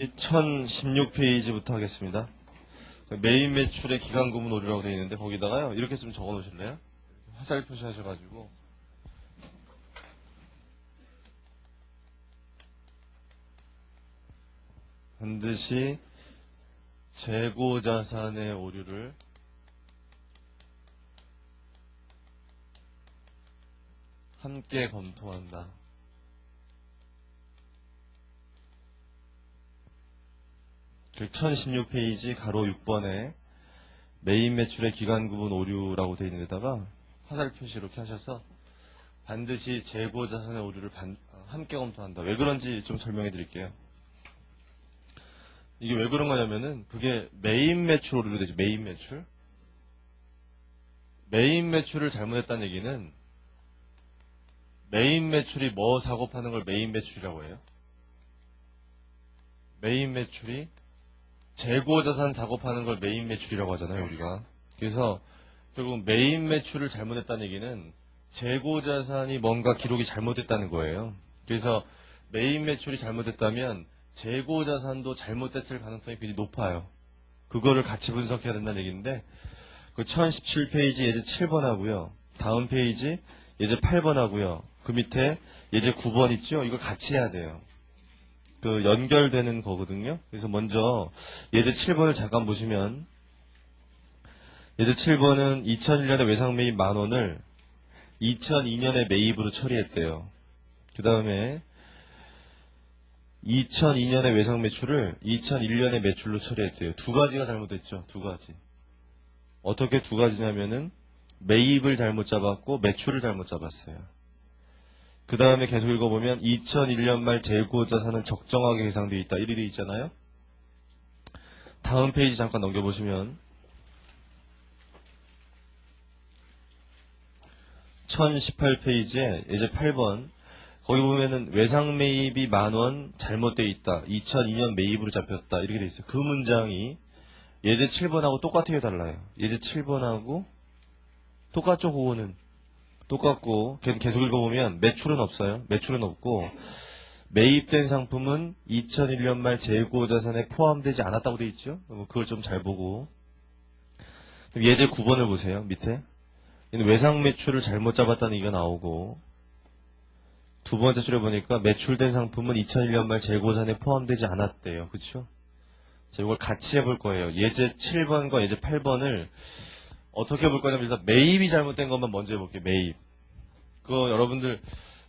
1016페이지부터 하겠습니다. 메인 매출의 기간 구분 오류라고 되어 있는데 거기다가요 이렇게 좀 적어 놓으실래요? 화살 표시하셔가지고 반드시 재고 자산의 오류를 함께 검토한다. 그 1016페이지 가로 6번에 메인 매출의 기간 구분 오류라고 되어 있는 데다가 화살 표시 이렇게 하셔서 반드시 재고 자산의 오류를 함께 검토한다. 왜 그런지 좀 설명해 드릴게요. 이게 왜 그런 거냐면은 그게 메인 매출 오류로 되죠. 메인 매출. 메인 매출을 잘못했다는 얘기는 메인 매출이 뭐 사고 파는 걸 메인 매출이라고 해요? 메인 매출이 재고 자산 사고 파는 걸 메인 매출이라고 하잖아요, 우리가. 그래서 결국 메인 매출을 잘못했다는 얘기는 재고 자산이 뭔가 기록이 잘못됐다는 거예요. 그래서 메인 매출이 잘못됐다면 재고 자산도 잘못됐을 가능성이 굉장히 높아요. 그거를 같이 분석해야 된다는 얘기인데 그 1017페이지 예제 7번 하고요. 다음 페이지 예제 8번 하고요. 그 밑에 예제 9번 있죠? 이걸 같이 해야 돼요. 그 연결되는 거거든요. 그래서 먼저 예제 7번을 잠깐 보시면 예제 7번은 2001년에 외상 매입 10,000원을 2002년에 매입으로 처리했대요. 그 다음에 2002년에 외상 매출을 2001년에 매출로 처리했대요. 두 가지가 잘못됐죠. 두 가지. 어떻게 두 가지냐면은 매입을 잘못 잡았고 매출을 잘못 잡았어요. 그 다음에 계속 읽어보면 2001년 말 재고자산은 적정하게 계상되어 있다. 이렇게 되어 있잖아요. 다음 페이지 잠깐 넘겨보시면 1018페이지에 예제 8번 거기 보면은 외상 매입이 10,000원 잘못되어 있다. 2002년 매입으로 잡혔다. 이렇게 되어 있어요. 그 문장이 예제 7번하고 똑같아요. 달라요. 예제 7번하고 똑같죠. 그거는. 똑같고 계속 읽어보면 매출은 없어요. 매출은 없고 매입된 상품은 2001년 말 재고자산에 포함되지 않았다고 되어 있죠. 그걸 좀 잘 보고 예제 9번을 보세요. 밑에 외상 매출을 잘못 잡았다는 얘기가 나오고 두 번째 줄에 보니까 매출된 상품은 2001년 말 재고자산에 포함되지 않았대요. 그렇죠? 자, 이걸 같이 해볼 거예요. 예제 7번과 예제 8번을 어떻게 볼 거냐면 일단 매입이 잘못된 것만 먼저 해볼게요. 매입. 그거 여러분들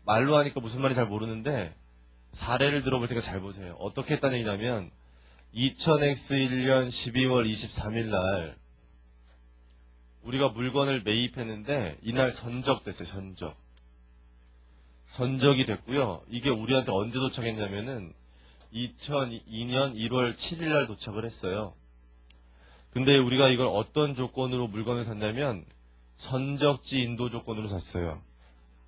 말로 하니까 무슨 말인지 잘 모르는데 사례를 들어볼 테니까 잘 보세요. 어떻게 했다는 얘기냐면 2000X1년 12월 23일 날 우리가 물건을 매입했는데 이날 선적됐어요. 선적이 됐고요. 이게 우리한테 언제 도착했냐면은 2002년 1월 7일 날 도착을 했어요. 근데 우리가 이걸 어떤 조건으로 물건을 샀냐면 선적지 인도 조건으로 샀어요.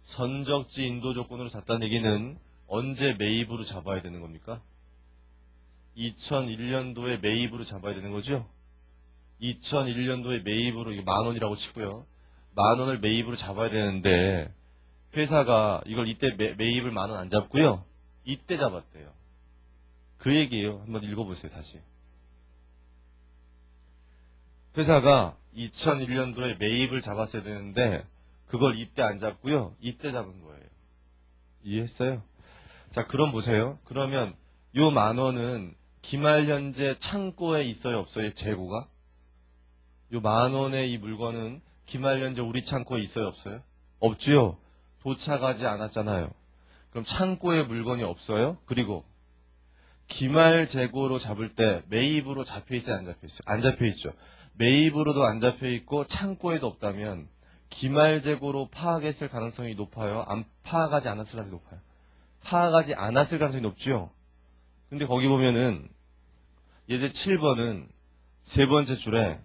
선적지 인도 조건으로 샀다는 얘기는 언제 매입으로 잡아야 되는 겁니까? 2001년도에 매입으로 잡아야 되는 거죠? 2001년도에 매입으로, 이거 10,000원이라고 치고요. 10,000원을 매입으로 잡아야 되는데, 회사가 이걸 이때 매입을 10,000원 안 잡고요. 이때 잡았대요. 그 얘기예요. 한번 읽어보세요, 다시. 회사가 2001년도에 매입을 잡았어야 되는데, 그걸 이때 안 잡고요. 이때 잡은 거예요. 이해했어요? 자, 그럼 보세요. 그러면 요 10,000원은 기말 현재 창고에 있어요, 없어요? 재고가? 요 10,000원의 이 물건은 기말 현재 우리 창고에 있어요, 없어요? 없지요. 도착하지 않았잖아요. 그럼 창고에 물건이 없어요? 그리고 기말 재고로 잡을 때 매입으로 잡혀 있어요, 안 잡혀 있어요? 안 잡혀 있죠. 매입으로도 안 잡혀 있고 창고에도 없다면 기말 재고로 파악했을 가능성이 높아요? 안 파악하지 않았을 가능성이 높아요? 파악하지 않았을 가능성이 높죠. 근데 거기 보면은 예제 7번은 세 번째 줄에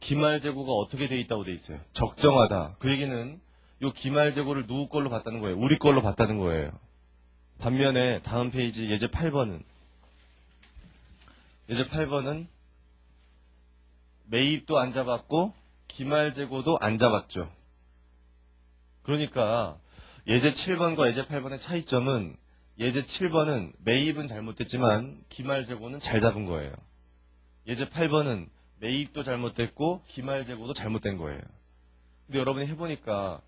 기말 재고가 어떻게 돼 있다고 돼 있어요. 적정하다. 그 얘기는 요 기말 재고를 누구 걸로 봤다는 거예요. 우리 걸로 봤다는 거예요. 반면에 다음 페이지 예제 8번은 매입도 안 잡았고 기말 재고도 안 잡았죠. 그러니까 예제 7번과 예제 8번의 차이점은 예제 7번은 매입은 잘못됐지만 기말재고는 잘 잡은 거예요. 예제 8번은 매입도 잘못됐고 기말재고도 잘못된 거예요. 근데 여러분이 해보니까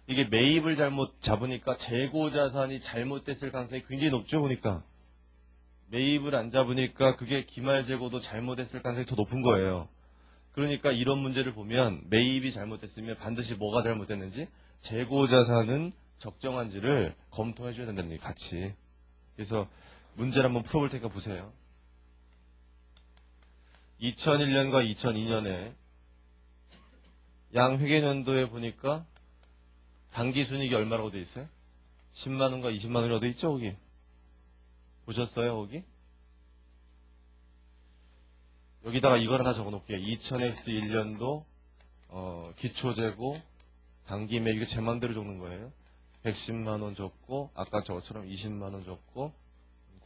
이게 매입을 잘못 잡으니까 재고자산이 잘못됐을 가능성이 굉장히 높죠. 보니까 매입을 안 잡으니까 그게 기말재고도 잘못됐을 가능성이 더 높은 거예요. 그러니까 이런 문제를 보면 매입이 잘못됐으면 반드시 뭐가 잘못됐는지 재고자산은 적정한지를 검토해 줘야 된다는 얘기 같이. 그래서 문제를 한번 풀어볼 테니까 보세요. 2001년과 2002년에 양 회계연도에 보니까 당기순이익이 얼마라고 돼 있어요? 10만원과 20만원이라고 돼 있죠, 거기? 보셨어요, 거기? 여기다가 이걸 하나 적어 놓을게요. 2000X1년도 기초재고 당기매입 이거 제 맘대로 적는 거예요. 110만원 적고 아까 저것처럼 20만원 적고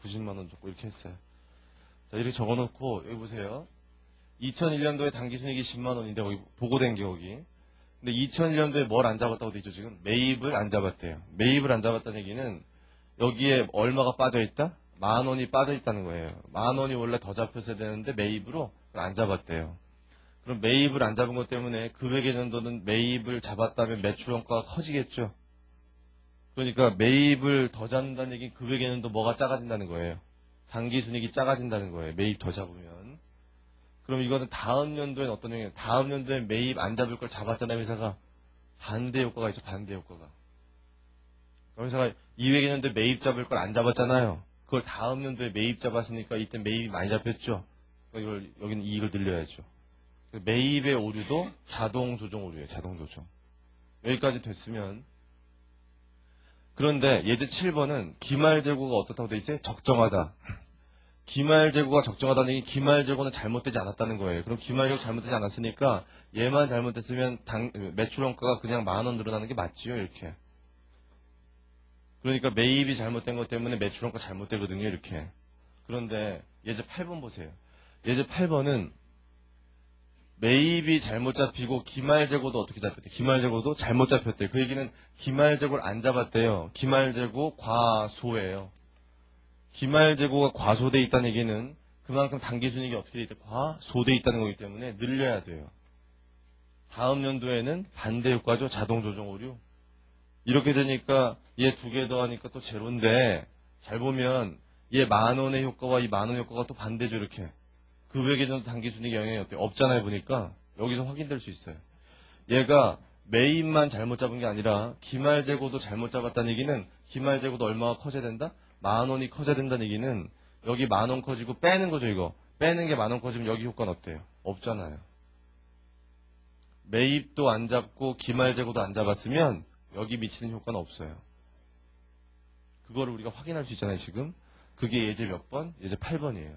90만원 적고 이렇게 했어요. 자, 이렇게 적어 놓고 여기 보세요. 2001년도에 당기순이익이 10만원인데 거기 보고된 게 여기. 근데 2001년도에 뭘 안 잡았다고 돼 있죠, 지금? 매입을 안 잡았대요. 매입을 안 잡았다는 얘기는 여기에 얼마가 빠져 있다? 10,000원이 빠져 있다는 거예요. 10,000원이 원래 더 잡혔어야 되는데 매입으로 안 잡았대요. 그럼 매입을 안 잡은 것 때문에 금액의 년도는 매입을 잡았다면 매출원가가 커지겠죠. 그러니까 매입을 더 잡는다는 얘기는 금액의 년도 뭐가 작아진다는 거예요. 당기순이익이 작아진다는 거예요. 매입 더 잡으면. 그럼 이거는 다음 연도엔 어떤 영향이에요? 다음 연도엔 매입 안 잡을 걸 잡았잖아요, 회사가. 반대 효과가 있죠, 반대 효과가. 회사가 200년도에 매입 잡을 걸 안 잡았잖아요. 그걸 다음 연도에 매입 잡았으니까 이때 매입이 많이 잡혔죠. 이걸 여기는 이익을 늘려야죠. 매입의 오류도 자동 조정 오류예요. 자동 조정. 여기까지 됐으면 그런데 예제 7번은 기말재고가 어떻다고 돼 있어요? 적정하다. 기말재고가 적정하다는 얘기 기말재고는 잘못되지 않았다는 거예요. 그럼 기말재고 잘못되지 않았으니까 얘만 잘못됐으면 매출원가가 그냥 10,000원 늘어나는 게 맞지요. 이렇게. 그러니까 매입이 잘못된 것 때문에 매출원가 잘못되거든요. 이렇게. 그런데 예제 8번 보세요. 예제 8번은 매입이 잘못 잡히고 기말재고도 어떻게 잡혔대? 기말재고도 잘못 잡혔대. 그 얘기는 기말재고를 안 잡았대요. 기말재고 과소예요. 기말재고가 과소돼 있다는 얘기는 그만큼 당기순이익이 어떻게 돼 있다? 과소돼 있다는 거기 때문에 늘려야 돼요. 다음 연도에는 반대 효과죠. 자동 조정 오류. 이렇게 되니까 얘 두 개 더하니까 또 제로인데 잘 보면 얘 10,000원의 효과와 이 10,000원 효과가 또 반대죠. 이렇게. 그 외계전도 당기순이익 영향이 어때요? 없잖아요. 보니까 여기서 확인될 수 있어요. 얘가 매입만 잘못 잡은 게 아니라 기말재고도 잘못 잡았다는 얘기는 기말재고도 얼마가 커져야 된다? 10,000원이 커져야 된다는 얘기는 여기 10,000원 커지고 빼는 거죠. 이거 빼는 게 10,000원 커지면 여기 효과는 어때요? 없잖아요. 매입도 안 잡고 기말재고도 안 잡았으면 여기 미치는 효과는 없어요. 그거를 우리가 확인할 수 있잖아요. 지금 그게 예제 몇 번? 예제 8번이에요.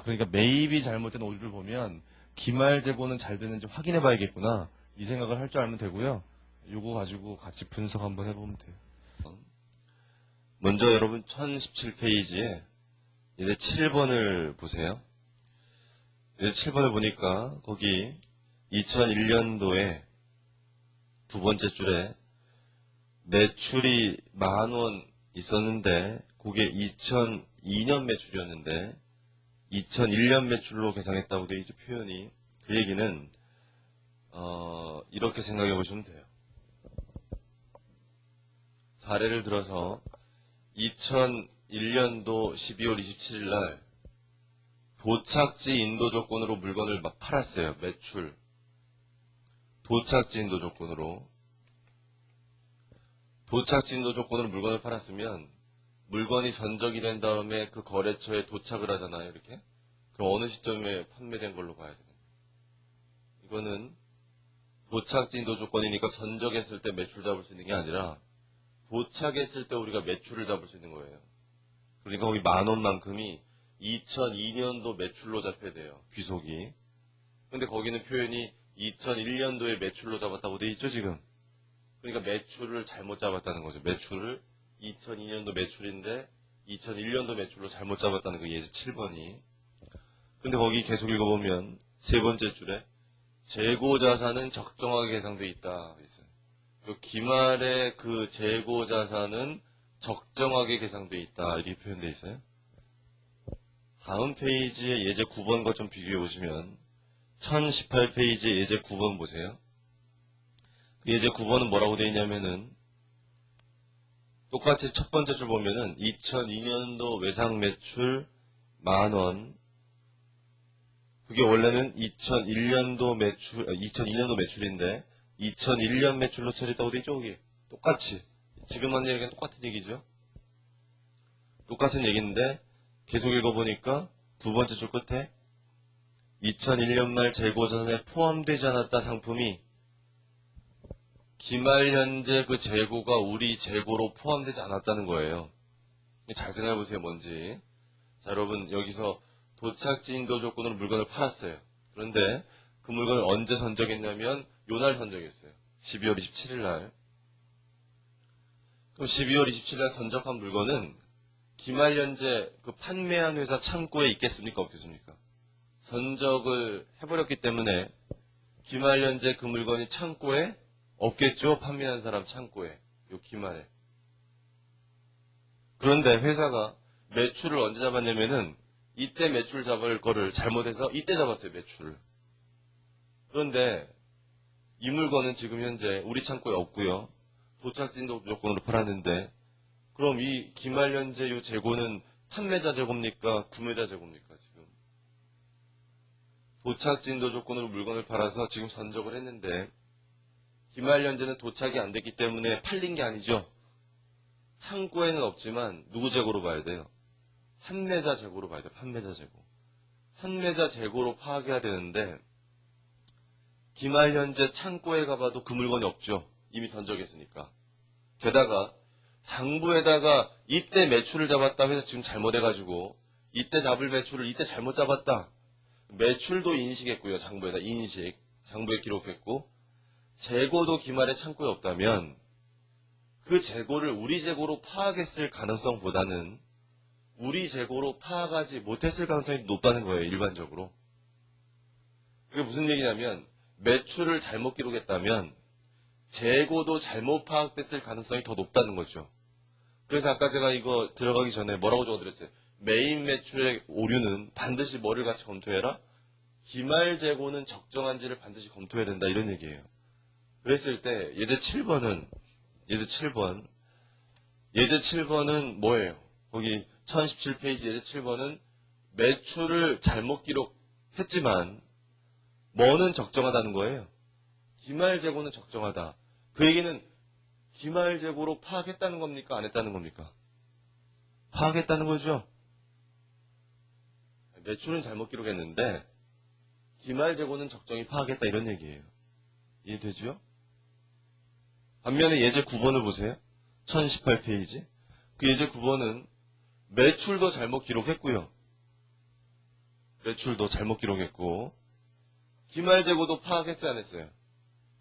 그러니까 매입이 잘못된 오류를 보면 기말재고는 잘 되는지 확인해 봐야겠구나. 이 생각을 할 줄 알면 되고요. 요거 가지고 같이 분석 한번 해보면 돼요. 먼저 여러분 1017페이지에 이제 7번을 보세요. 이제 7번을 보니까 거기 2001년도에 두 번째 줄에 매출이 10,000원 있었는데 그게 2002년 매출이었는데 2001년 매출로 계산했다고 되어 있죠. 표현이. 그 얘기는 이렇게 생각해 보시면 돼요. 사례를 들어서 2001년도 12월 27일 날 도착지 인도 조건으로 물건을 막 팔았어요. 매출. 도착지 인도 조건으로. 도착지 인도 조건으로 물건을 팔았으면 물건이 전적이 된 다음에 그 거래처에 도착을 하잖아요. 이렇게. 그럼 어느 시점에 판매된 걸로 봐야 돼요. 이거는 도착지 인도 조건이니까 선적했을 때 매출 잡을 수 있는 게 아니라 도착했을 때 우리가 매출을 잡을 수 있는 거예요. 그러니까 거기 10,000원만큼이 2002년도 매출로 잡혀야 돼요. 귀속이. 근데 거기는 표현이 2001년도에 매출로 잡았다고 돼 있죠, 지금. 그러니까 매출을 잘못 잡았다는 거죠. 매출을 2002년도 매출인데 2001년도 매출로 잘못 잡았다는 그 예제 7번이. 근데 거기 계속 읽어보면 세 번째 줄에 재고자산은 적정하게 계상되어 있다. 그 기말의 그 재고자산은 적정하게 계상되어 있다. 이렇게 표현되어 있어요. 다음 페이지에 예제 9번과 좀 비교해 보시면 1018페이지의 예제 9번 보세요. 예제 9번은 뭐라고 되어 있냐면은 똑같이 첫 번째 줄 보면은 2002년도 외상 매출 10,000원. 그게 원래는 2002년도 매출인데 2001년 매출로 처리했다고 되어 있죠, 그게. 똑같이. 지금 한 얘기랑 똑같은 얘기죠. 똑같은 얘기인데 계속 읽어보니까 두 번째 줄 끝에 2001년 말 재고전에 포함되지 않았다 상품이 기말 현재 그 재고가 우리 재고로 포함되지 않았다는 거예요. 잘 생각해보세요, 뭔지. 자, 여러분, 여기서 도착지 인도 조건으로 물건을 팔았어요. 그런데 그 물건을 언제 선적했냐면, 요날 선적했어요. 12월 27일 날. 그럼 12월 27일 날 선적한 물건은 기말 현재 그 판매한 회사 창고에 있겠습니까? 없겠습니까? 선적을 해버렸기 때문에 기말 현재 그 물건이 창고에 없겠죠? 판매한 사람 창고에. 요 기말에. 그런데 회사가 매출을 언제 잡았냐면은 이때 매출 잡을 거를 잘못해서 이때 잡았어요, 매출을. 그런데 이 물건은 지금 현재 우리 창고에 없고요. 도착진도 조건으로 팔았는데 그럼 이 기말 현재 요 재고는 판매자 재고입니까? 구매자 재고입니까? 지금. 도착진도 조건으로 물건을 팔아서 지금 선적을 했는데 기말 현재는 도착이 안 됐기 때문에 팔린 게 아니죠. 창고에는 없지만 누구 재고로 봐야 돼요? 판매자 재고로 봐야 돼요. 판매자 재고. 판매자 재고로 파악해야 되는데 기말 현재 창고에 가봐도 그 물건이 없죠. 이미 선적했으니까. 게다가 장부에다가 이때 매출을 잡았다 해서 지금 잘못해가지고 이때 잡을 매출을 이때 잘못 잡았다. 매출도 인식했고요. 장부에다 인식. 장부에 기록했고 재고도 기말에 창고에 없다면 그 재고를 우리 재고로 파악했을 가능성보다는 우리 재고로 파악하지 못했을 가능성이 높다는 거예요. 일반적으로. 그게 무슨 얘기냐면 매출을 잘못 기록했다면 재고도 잘못 파악됐을 가능성이 더 높다는 거죠. 그래서 아까 제가 이거 들어가기 전에 뭐라고 적어드렸어요? 메인 매출의 오류는 반드시 뭐를 같이 검토해라? 기말 재고는 적정한지를 반드시 검토해야 된다. 이런 얘기예요. 그랬을 때 예제 7번은 예제 7번은 뭐예요? 거기 1017페이지 예제 7번은 매출을 잘못 기록했지만 뭐는 적정하다는 거예요. 기말 재고는 적정하다. 그 얘기는 기말 재고로 파악했다는 겁니까? 안 했다는 겁니까? 파악했다는 거죠. 매출은 잘못 기록했는데 기말 재고는 적정히 파악했다 이런 얘기예요. 이해되죠? 반면에 예제 9번을 보세요. 1018페이지. 그 예제 9번은 매출도 잘못 기록했고요. 매출도 잘못 기록했고 기말 재고도 파악했어요, 안 했어요?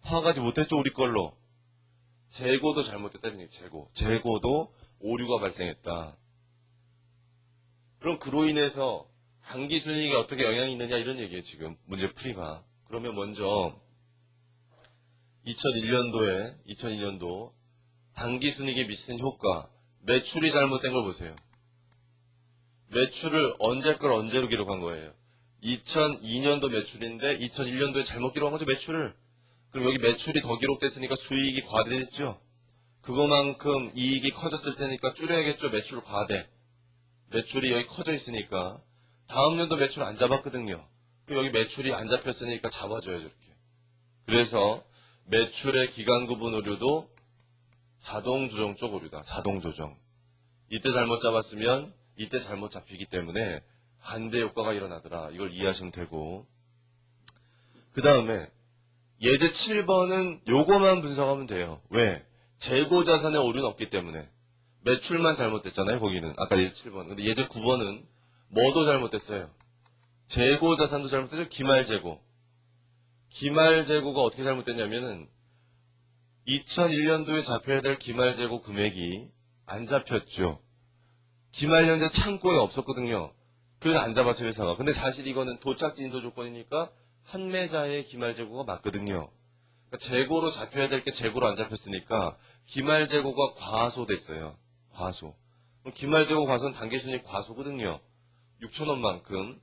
파악하지 못했죠, 우리 걸로. 재고도 잘못됐다는 얘기예요, 재고도 오류가 발생했다. 그럼 그로 인해서 당기순이익에 어떻게 영향이 있느냐 이런 얘기예요, 지금 문제 풀이가. 그러면 먼저 2002년도 당기순이익에 미치는 효과, 매출이 잘못된 걸 보세요. 매출을 언제 걸 언제로 기록한 거예요? 2002년도 매출인데 2001년도에 잘못 기록한 거죠, 매출을. 그럼 여기 매출이 더 기록됐으니까 수익이 과대됐죠? 그거만큼 이익이 커졌을 테니까 줄여야겠죠, 매출 과대. 매출이 여기 커져 있으니까. 다음 년도 매출 안 잡았거든요. 그럼 여기 매출이 안 잡혔으니까 잡아줘야죠, 이렇게. 그래서 매출의 기간 구분 오류도 자동 조정 쪽 오류다. 자동 조정. 이때 잘못 잡았으면 이때 잘못 잡히기 때문에 반대 효과가 일어나더라. 이걸 이해하시면 되고. 그 다음에 예제 7번은 요거만 분석하면 돼요. 왜? 재고 자산의 오류는 없기 때문에. 매출만 잘못됐잖아요, 거기는. 아까 예제 7번. 근데 예제 9번은 뭐도 잘못됐어요? 재고 자산도 잘못됐죠? 기말 재고. 기말 재고가 어떻게 잘못됐냐면은 2001년도에 잡혀야 될 기말 재고 금액이 안 잡혔죠. 기말 현재 창고에 없었거든요. 그래서 안 잡았어요, 회사가. 근데 사실 이거는 도착지 인도 조건이니까 판매자의 기말 재고가 맞거든요. 그러니까 재고로 잡혀야 될 게 재고로 안 잡혔으니까 기말 재고가 과소됐어요. 과소. 그럼 기말재고 과소는 단기순이익 과소거든요. 6천원만큼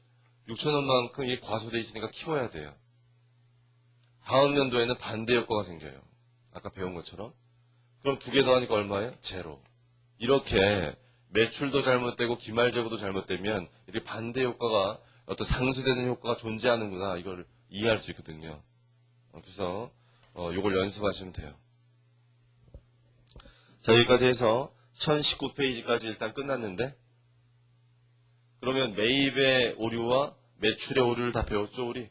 이 과소돼 있으니까 키워야 돼요. 다음 연도에는 반대 효과가 생겨요. 아까 배운 것처럼. 그럼 두 개 더하니까 얼마예요? 제로. 이렇게 매출도 잘못되고 기말재고도 잘못되면 이렇게 반대 효과가 어떤 상쇄되는 효과가 존재하는구나 이걸 이해할 수 있거든요. 그래서 요걸 연습하시면 돼요. 자, 여기까지 해서 1019페이지까지 일단 끝났는데 그러면 매입의 오류와 매출의 오류를 다 배웠죠 우리?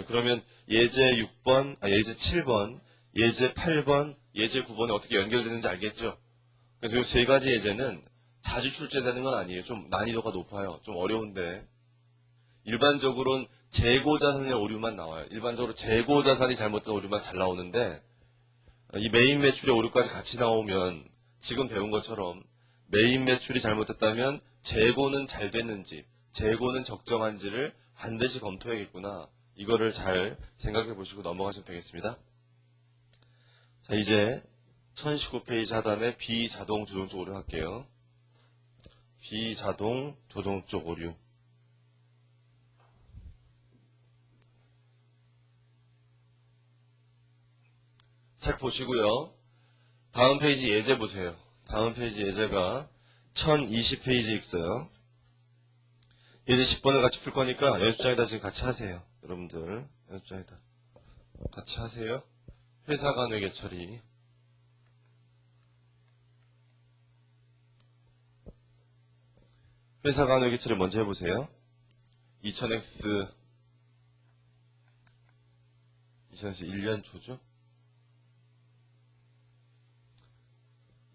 그러면 예제 6번, 예제 7번, 예제 8번, 예제 9번에 어떻게 연결되는지 알겠죠? 그래서 이 세 가지 예제는 자주 출제되는 건 아니에요. 좀 난이도가 높아요. 좀 어려운데 일반적으로는 재고자산의 오류만 나와요. 일반적으로 재고자산이 잘못된 오류만 잘 나오는데 이 매입 매출의 오류까지 같이 나오면 지금 배운 것처럼 매입 매출이 잘못됐다면 재고는 잘 됐는지 재고는 적정한지를 반드시 검토해야겠구나. 이거를 잘 생각해 보시고 넘어가시면 되겠습니다. 자, 이제 1019페이지 하단에 비자동 조정적 오류 할게요. 비자동 조정적 오류. 책 보시고요. 다음 페이지 예제 보세요. 다음 페이지 예제가 1020페이지에 있어요. 예제 10번을 같이 풀 거니까 연습장에다 지금 같이 하세요. 여러분들 연습장에다 같이 하세요. 회사 간 회계 처리. 회사 간 회계 처리 먼저 해보세요. 2000X 1년 초죠?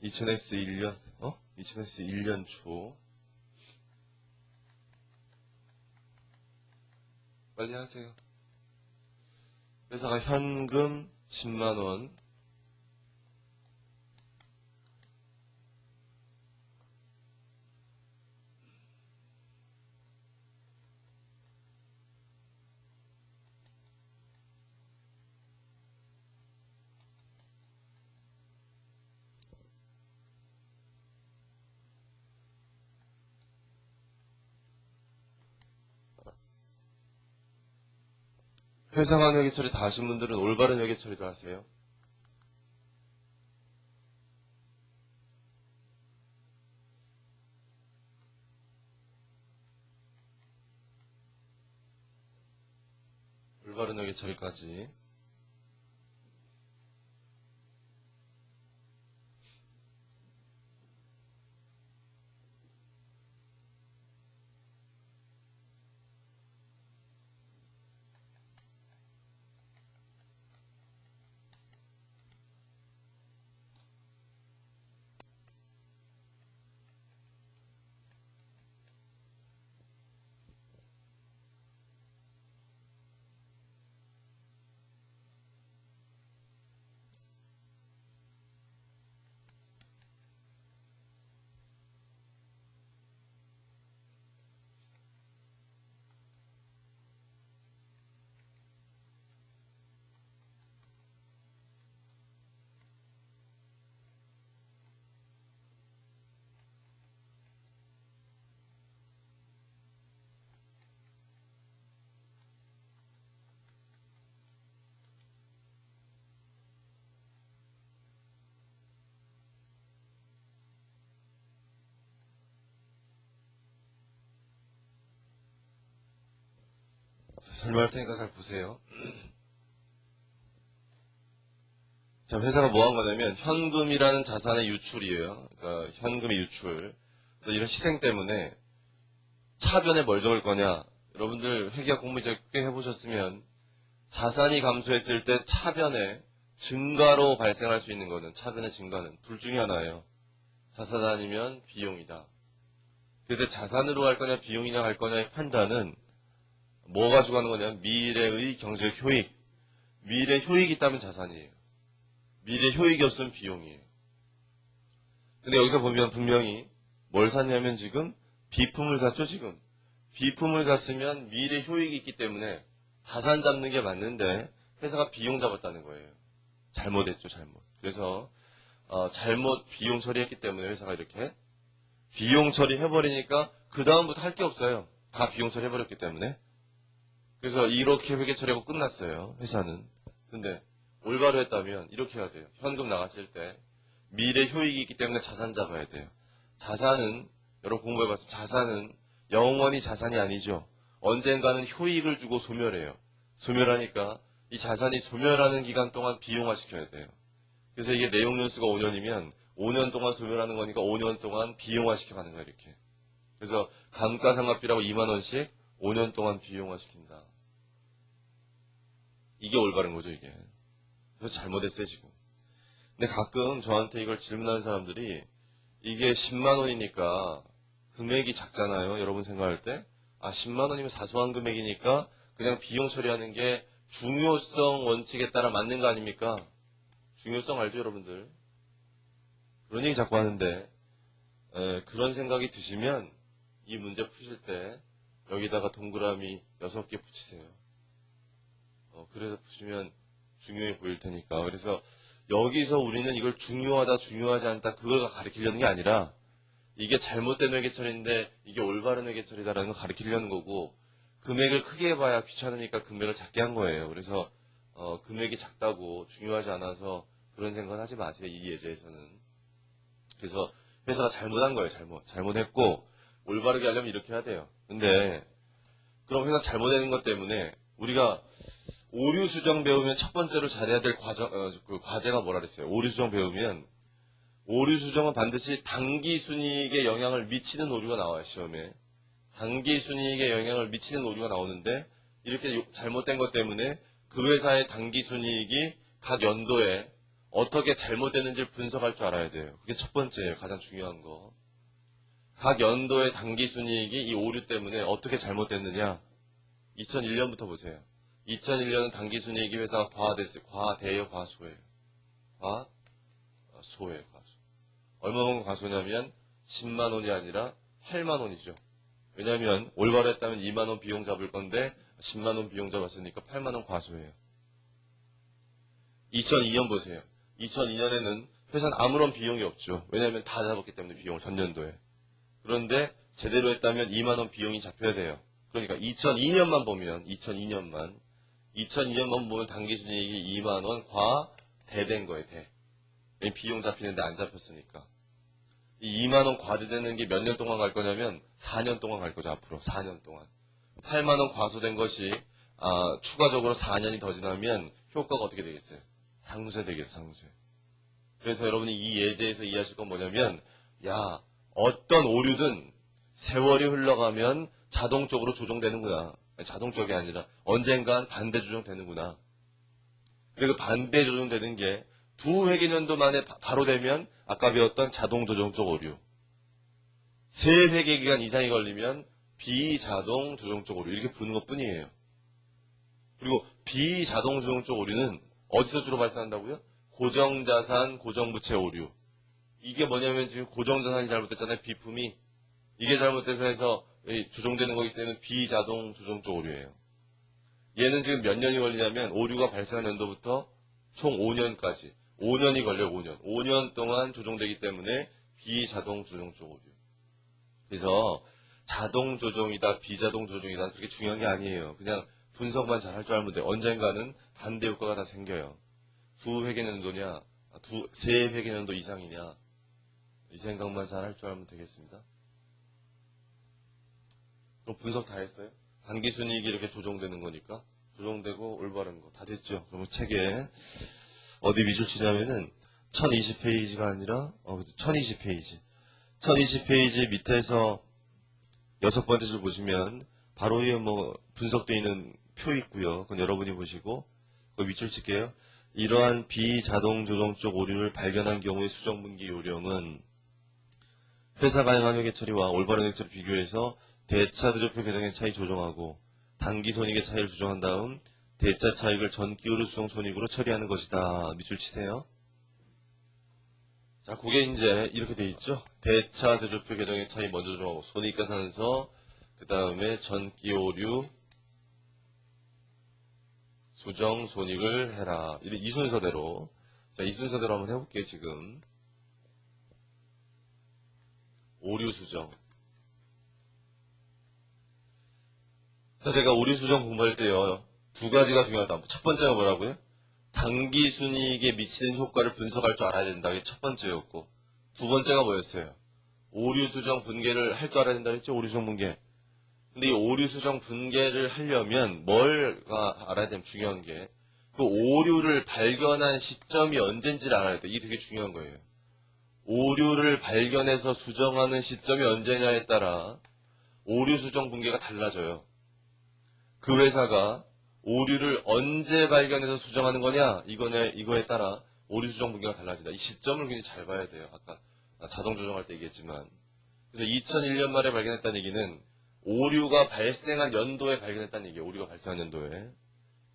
2000X 1년 2000X 1년 초. 빨리 하세요. 회사가 현금 10만원, 회사 간 회계 처리 다 하신 분들은 올바른 회계 처리도 하세요. 올바른 회계 처리까지. 설명할 테니까 잘 보세요. 자, 회사가 뭐 한 거냐면 현금이라는 자산의 유출이에요. 그러니까 현금의 유출. 그래서 이런 희생 때문에 차변에 뭘 적을 거냐. 여러분들 회계학 공부 이제 꽤 해보셨으면 자산이 감소했을 때 차변에 증가로 발생할 수 있는 거는 차변의 증가는 둘 중에 하나예요. 자산 아니면 비용이다. 그래서 자산으로 갈 거냐 비용이냐 갈 거냐의 판단은 뭐 가지고 하는 거냐면 미래의 경제적 효익. 미래 효익이 있다면 자산이에요. 미래 효익이 없으면 비용이에요. 근데 여기서 보면 분명히 뭘 샀냐면 지금 비품을 샀죠 지금. 비품을 샀으면 미래 효익이 있기 때문에 자산 잡는 게 맞는데 회사가 비용 잡았다는 거예요. 잘못했죠 잘못. 그래서 잘못 비용 처리했기 때문에 회사가 이렇게 비용 처리해버리니까 그 다음부터 할 게 없어요. 다 비용 처리해버렸기 때문에. 그래서 이렇게 회계 처리하고 끝났어요. 회사는. 근데 올바로 했다면 이렇게 해야 돼요. 현금 나갔을 때 미래 효익이 있기 때문에 자산 잡아야 돼요. 자산은 여러분 공부해봤으면 자산은 영원히 자산이 아니죠. 언젠가는 효익을 주고 소멸해요. 소멸하니까 이 자산이 소멸하는 기간 동안 비용화시켜야 돼요. 그래서 이게 내용연수가 5년이면 5년 동안 소멸하는 거니까 5년 동안 비용화시켜가는 거야 이렇게. 그래서 감가상각비라고 2만 원씩 5년 동안 비용화시킨다. 이게 올바른 거죠 이게. 그래서 잘못했어요 지금. 근데 가끔 저한테 이걸 질문하는 사람들이 이게 10만 원이니까 금액이 작잖아요. 여러분 생각할 때. 10만 원이면 사소한 금액이니까 그냥 비용 처리하는 게 중요성 원칙에 따라 맞는 거 아닙니까? 중요성 알죠 여러분들? 그런 얘기 자꾸 하는데 그런 생각이 드시면 이 문제 푸실 때 여기다가 동그라미 6개 붙이세요. 그래서 푸시면 중요해 보일 테니까. 그래서 여기서 우리는 이걸 중요하다 중요하지 않다 그걸 가리키려는 게 아니라 이게 잘못된 회계처리인데 이게 올바른 회계처리다라는 걸 가리키려는 거고 금액을 크게 해봐야 귀찮으니까 금액을 작게 한 거예요. 그래서 금액이 작다고 중요하지 않아서 그런 생각은 하지 마세요. 이 예제에서는. 그래서 회사가 잘못한 거예요. 잘못했고 올바르게 하려면 이렇게 해야 돼요. 근데 그럼 회사 잘못하는 것 때문에 우리가 오류 수정 배우면 첫 번째로 잘해야 될 과제가 뭐라 그랬어요? 오류 수정 배우면 오류 수정은 반드시 당기 순이익에 영향을 미치는 오류가 나와요. 시험에. 당기 순이익에 영향을 미치는 오류가 나오는데 이렇게 잘못된 것 때문에 그 회사의 당기 순이익이 각 연도에 어떻게 잘못됐는지를 분석할 줄 알아야 돼요. 그게 첫 번째예요. 가장 중요한 거. 각 연도의 당기 순이익이 이 오류 때문에 어떻게 잘못됐느냐. 2001년부터 보세요. 2001년은 당기 순이익이 회사가 과대예요. 과소예요. 과소예요. 과소. 얼마만큼 과소냐면 10만 원이 아니라 8만 원이죠. 왜냐하면 올바로 했다면 2만 원 비용 잡을 건데 10만 원 비용 잡았으니까 8만 원 과소예요. 2002년 보세요. 2002년에는 회사는 아무런 비용이 없죠. 왜냐하면 다 잡았기 때문에 비용을 전년도에. 그런데 제대로 했다면 2만 원 비용이 잡혀야 돼요. 그러니까 2002년만 보면 2002년만 보면 당기순이익이 2만 원 과대된 거예요. 대. 비용 잡히는데 안 잡혔으니까. 이 2만 원 과대되는 게 몇 년 동안 갈 거냐면 4년 동안 갈 거죠. 앞으로 4년 동안. 8만 원 과소된 것이 추가적으로 4년이 더 지나면 효과가 어떻게 되겠어요? 상쇄 되겠어요. 상쇄. 그래서 여러분이 이 예제에서 이해하실 건 뭐냐면 어떤 오류든 세월이 흘러가면 자동적으로 조정되는구나. 자동적이 아니라 언젠간 반대 조정되는구나. 그리고 반대 조정되는 게 두 회계년도 만에 바로 되면 아까 배웠던 자동 조정적 오류. 세 회계기간 이상이 걸리면 비자동 조정적 오류. 이렇게 부르는 것 뿐이에요. 그리고 비자동 조정적 오류는 어디서 주로 발생한다고요? 고정자산, 고정부채 오류. 이게 뭐냐면 지금 고정자산이 잘못됐잖아요. 비품이. 이게 잘못돼서 해서 조정되는 거기 때문에 비자동 조정적 오류예요. 얘는 지금 몇 년이 걸리냐면 오류가 발생한 연도부터 총 5년까지. 5년이 걸려요. 5년. 5년 동안 조정되기 때문에 비자동 조정적 오류. 그래서 자동 조정이다, 비자동 조정이다 그렇게 중요한 게 아니에요. 그냥 분석만 잘 할 줄 알면 돼요. 언젠가는 반대 효과가 다 생겨요. 두 회계년도냐, 세 회계년도 이상이냐, 이 생각만 잘 할 줄 알면 되겠습니다. 그럼 분석 다 했어요? 단기순이익이 이렇게 조정되는 거니까 조정되고 올바른 거 다 됐죠? 그러면 책에 어디 위주로 치냐면은 1020페이지가 아니라 1020페이지 1020페이지 밑에서 6번째 줄 보시면 바로 위에 분석되어 있는 표 있고요. 그건 여러분이 보시고 그 윗줄 칠게요. 이러한 비자동 조정적 오류를 발견한 경우의 수정분기 요령은 회사가 행한 회계 처리와 올바른 회계 처리 비교해서 대차 대조표 계정의 차이 조정하고 단기 손익의 차이를 조정한 다음 대차 차익을 전기오류 수정 손익으로 처리하는 것이다. 밑줄 치세요. 자, 그게 이제 이렇게 돼 있죠. 대차 대조표 계정의 차이 먼저 조정하고 손익계산서 그 다음에 전기오류 수정 손익을 해라. 이 순서대로. 자, 이 순서대로 한번 해볼게요, 지금. 오류 수정. 그래서 제가 오류 수정 공부할 때요, 두 가지가 중요하다. 첫 번째가 뭐라고요? 단기 순이익에 미치는 효과를 분석할 줄 알아야 된다. 이게 첫 번째였고, 두 번째가 뭐였어요? 오류 수정 분계를 할 줄 알아야 된다 했죠? 오류 수정 분계. 근데 이 오류 수정 분계를 하려면 뭘 알아야 되면 중요한 게, 그 오류를 발견한 시점이 언젠지를 알아야 돼. 이게 되게 중요한 거예요. 오류를 발견해서 수정하는 시점이 언제냐에 따라 오류 수정 분계가 달라져요. 그 회사가 오류를 언제 발견해서 수정하는 거냐, 이거에 따라 오류 수정 분계가 달라진다. 이 시점을 굉장히 잘 봐야 돼요. 아까 자동 조정할 때 얘기했지만. 그래서 2001년 말에 발견했다는 얘기는 오류가 발생한 연도에 발견했다는 얘기예요. 오류가 발생한 연도에.